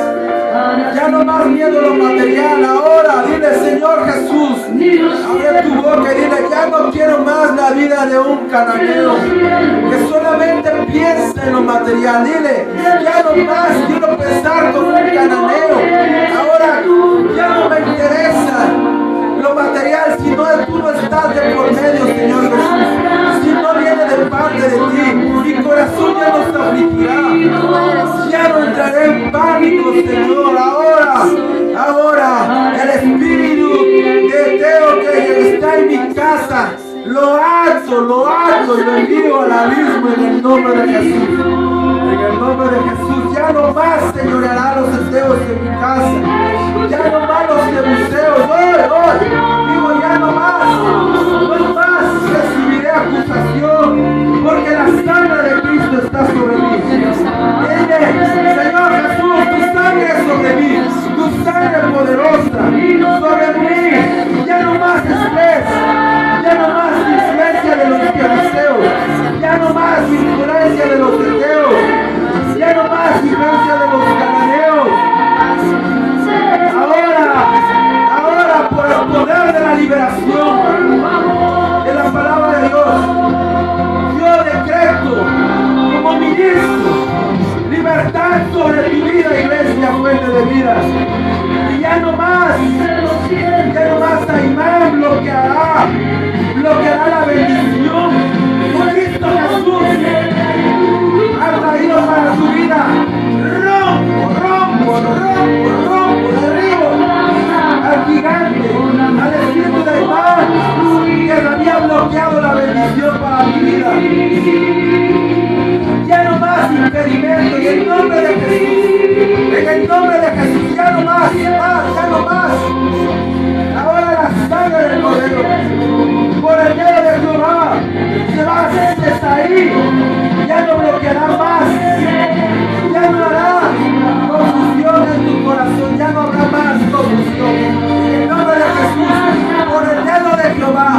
Ya no más miedo a lo material. Ahora dile, Señor Jesús, abre tu boca y dile, ya no quiero más la vida de un cananeo que solamente piensa en lo material. Dile, ya no más quiero pensar como un cananeo. Ahora ya no me interesa lo material, si no tú no estás de por medio, Señor Jesús. Si no viene de parte de ti, mi corazón ya no se afligirá. Ya no entraré en pánico, Señor. Ahora, el espíritu de Teo que está en mi casa, lo ato y lo envío al abismo en el nombre de Jesús. En el nombre de Jesús, ya no más señoreará los heteos en mi casa. Ya no más los jebuseos. Digo, ya no más recibiré acusación, porque la sangre de Cristo está sobre mí. Señor Jesús, tu sangre es sobre mí, tu sangre poderosa sobre mí. Ya no más estrés, ya no más influencia de los jebuseos, ya no más influencia de los heteos, ya no más influencia de los cananeos. Ahora por el poder de la liberación de la palabra de Dios, yo decreto como ministro libertad sobre tu vida, iglesia, fuente de vida. Y ya no más Aimán bloqueará la bendición. Cristo Jesús ha traído para tu vida. Rompo, derribo al gigante, al espíritu de Aimán que había bloqueado la bendición para mi vida. Ya no más impedimento, en el nombre de Jesús. En el nombre de Jesús, ya no más. Ahora la sangre del Cordero, por el dedo de Jehová, se va a hacer ahí. Ya no bloqueará más. Ya no hará confusión en tu corazón. Ya no habrá más confusión. En el nombre de Jesús, por el dedo de Jehová,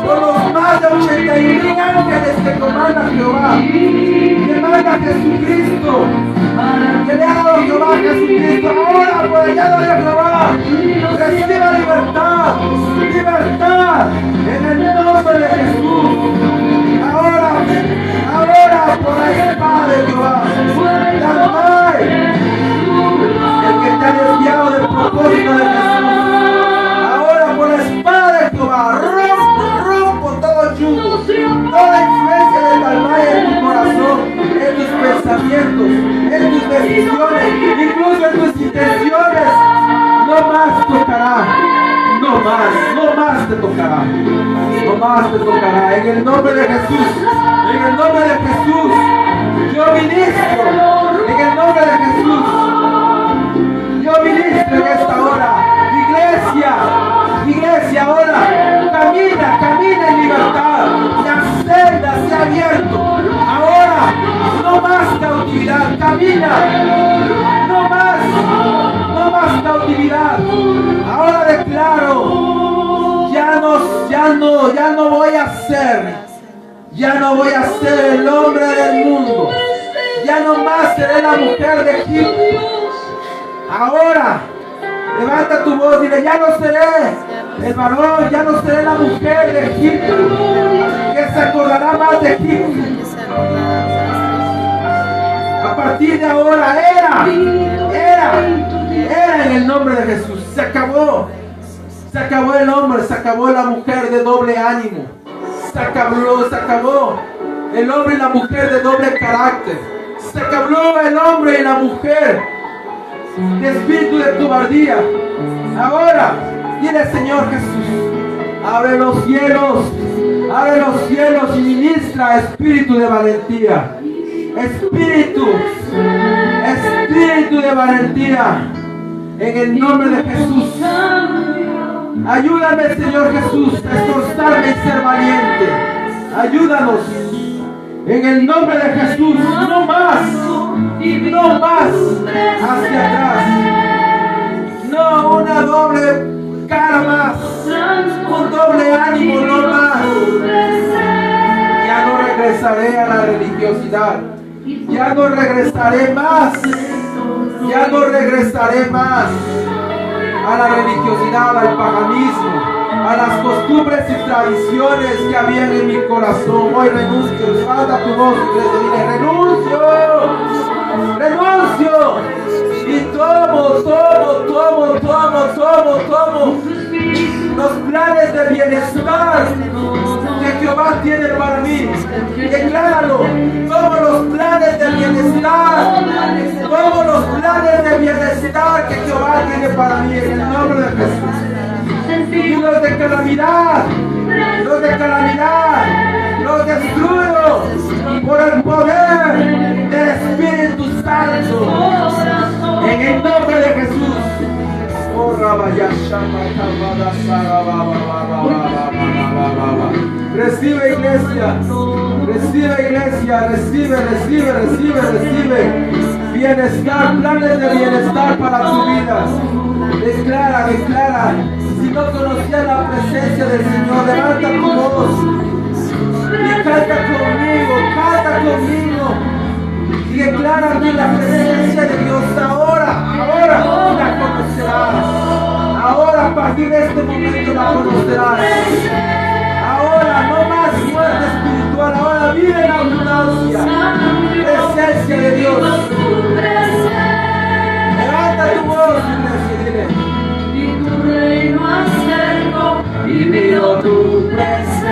por los más de 81 ángeles que comanda Jehová, que manda Jesucristo, que le ha dado Jehová a Jesucristo. Ahora por el dedo de Jehová reciba libertad en el nombre de Jesús. Ahora por la espada de Jehová, el que te ha desviado del propósito de Jesús. Ahora por la espada de Jehová rompo todo yugo, toda influencia de Talmaya en tu corazón, en tus pensamientos, en tus decisiones, incluso en tus intenciones. No más tocará, no más te tocará, en el nombre de Jesús, yo ministro, en el nombre de Jesús, yo ministro en esta hora. Iglesia, ahora camina en libertad. La celda se ha abierto. Ahora no más cautividad. Camina. No más cautividad. Ahora declaro, ya no voy a ser el hombre del mundo. Ya no más seré la mujer de Egipto. Ahora levanta tu voz y dile, ya no seré el varón, ya no seré la mujer de Egipto, que se acordará más de Egipto. a partir de ahora era en el nombre de Jesús. Se acabó el hombre, se acabó la mujer de doble ánimo, se acabó el hombre y la mujer de doble carácter, se acabó el hombre y la mujer de espíritu de cobardía. Ahora dile: Señor Jesús, abre los cielos y ministra espíritu de valentía, espíritu de valentía, en el nombre de Jesús. Ayúdame, Señor Jesús, a esforzarme y ser valiente. Ayúdanos en el nombre de Jesús. No más hacia atrás, no una doble cara más, un doble ánimo, no más. Ya no regresaré a la religiosidad, ya no regresaré más a la religiosidad, al paganismo, a las costumbres y tradiciones que habían en mi corazón. Hoy renuncio. Levanta tu voz, iglesia, dile: renuncio, y tomo los planes de bienestar que Jehová tiene para mí. Decláralo: tomo los planes de bienestar, que Jehová tiene para mí, en el nombre de Jesús. Y los de calamidad los destruyo por el poder del Espíritu Santo, en el nombre de Jesús. Recibe, iglesia, recibe bienestar, planes de bienestar para tu vida. Declara. Si no conocías la presencia del Señor, levanta tu voz y canta conmigo y declara que la presencia de Dios ahora la conocerás. Ahora, a partir de este momento, la conocerás. Ahora no más muerte espiritual, ahora vida en abundancia, presencia de Dios. Levanta tu voz, iglesia, dile: Y tu reino acerco, y vino tu presencia,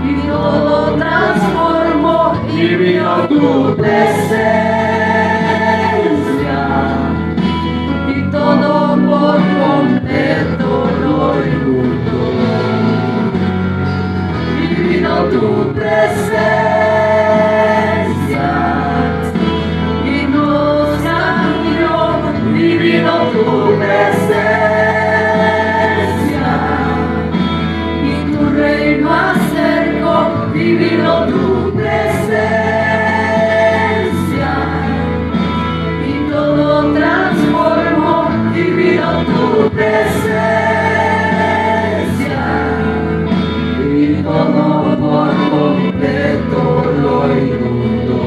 y todo transformó, y vino tu presencia, y todo por completo lo inundó, y vino tu presencia, y nos cambió, y vino tu presencia, y tu reino acercó, y vino tu presencia, y todo transformó, y vino tu presencia, y todo por completo lo inundó.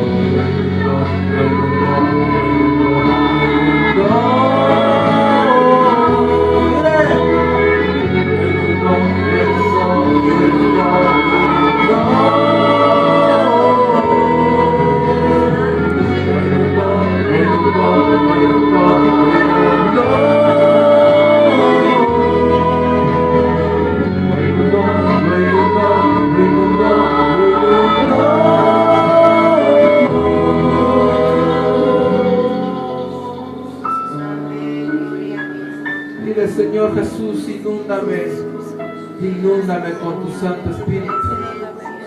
Dile: Señor Jesús, inúndame con tu Santo Espíritu.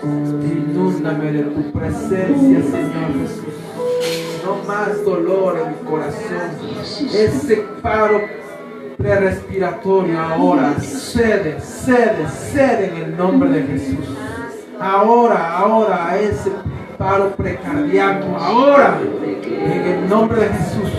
Inúndame de tu presencia, Señor Jesús. No más dolor en mi corazón. Ese paro prerrespiratorio ahora cede en el nombre de Jesús. Ahora ese paro precardíaco, ahora en el nombre de Jesús.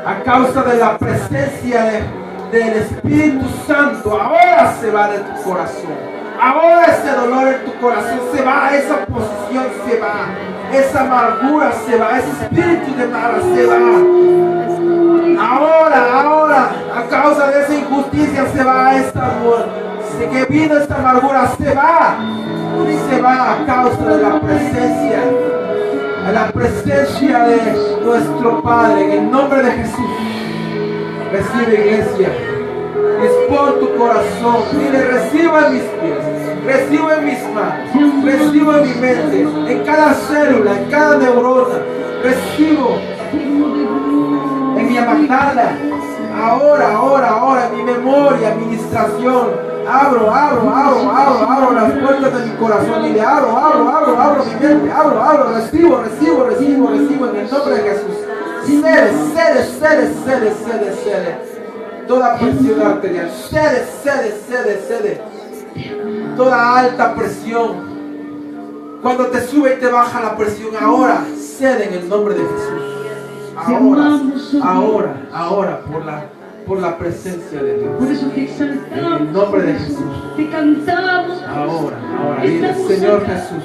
A causa de la presencia del Espíritu Santo, ahora se va de tu corazón. Ahora ese dolor en tu corazón se va, esa posición se va, esa amargura se va, ese espíritu de mala se va. Ahora, a causa de esa injusticia se va esta muerte, que vino esta amargura, se va. se va a causa de la presencia de nuestro Padre. En el nombre de Jesús, recibe, iglesia. Dispón tu corazón, dile: recibo en mis pies, recibo en mis manos, recibo en mi mente, en cada célula, en cada neurona, recibo en mi amagdala. Ahora, en mi memoria, administración. Abro las puertas de mi corazón. Dile: abro mi mente, recibo en el nombre de Jesús. Cede. Toda presión arterial, cede. Toda alta presión, cuando te sube y te baja la presión, ahora cede en el nombre de Jesús. Ahora, por la presencia de Dios. Por eso te exaltamos, en el nombre de Jesús. te cantamos. Ahora, dile: Señor Jesús,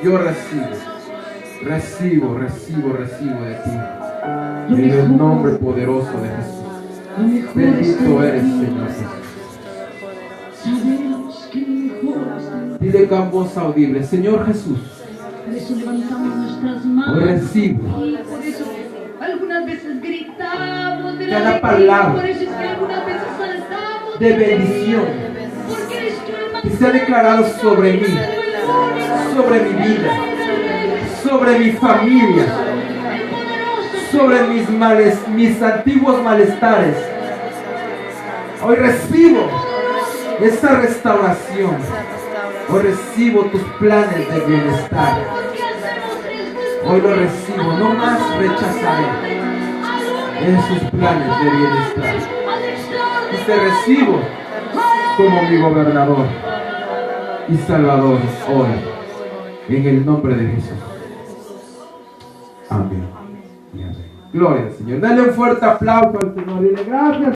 yo recibo de ti. En el nombre poderoso de Jesús. Bendito eres, Señor Jesús. Sabemos que mejor está. Dile con voz audible: Señor Jesús, Por eso levantamos nuestras manos. hoy recibo Por eso algunas veces gritamos de cada alegría. palabra Por eso es que algunas veces saltamos de bendición porque eres tú el más que se ha declarado sobre mí, sobre mi vida, sobre mi familia, sobre mis antiguos malestares. Hoy recibo esa restauración. Hoy recibo tus planes de bienestar. Hoy lo recibo, no más rechazaré esos planes de bienestar. Y te recibo como mi gobernador y salvador hoy, en el nombre de Jesús. Amén. Y amén. Gloria al Señor. Dale un fuerte aplauso al Señor. Dile: gracias.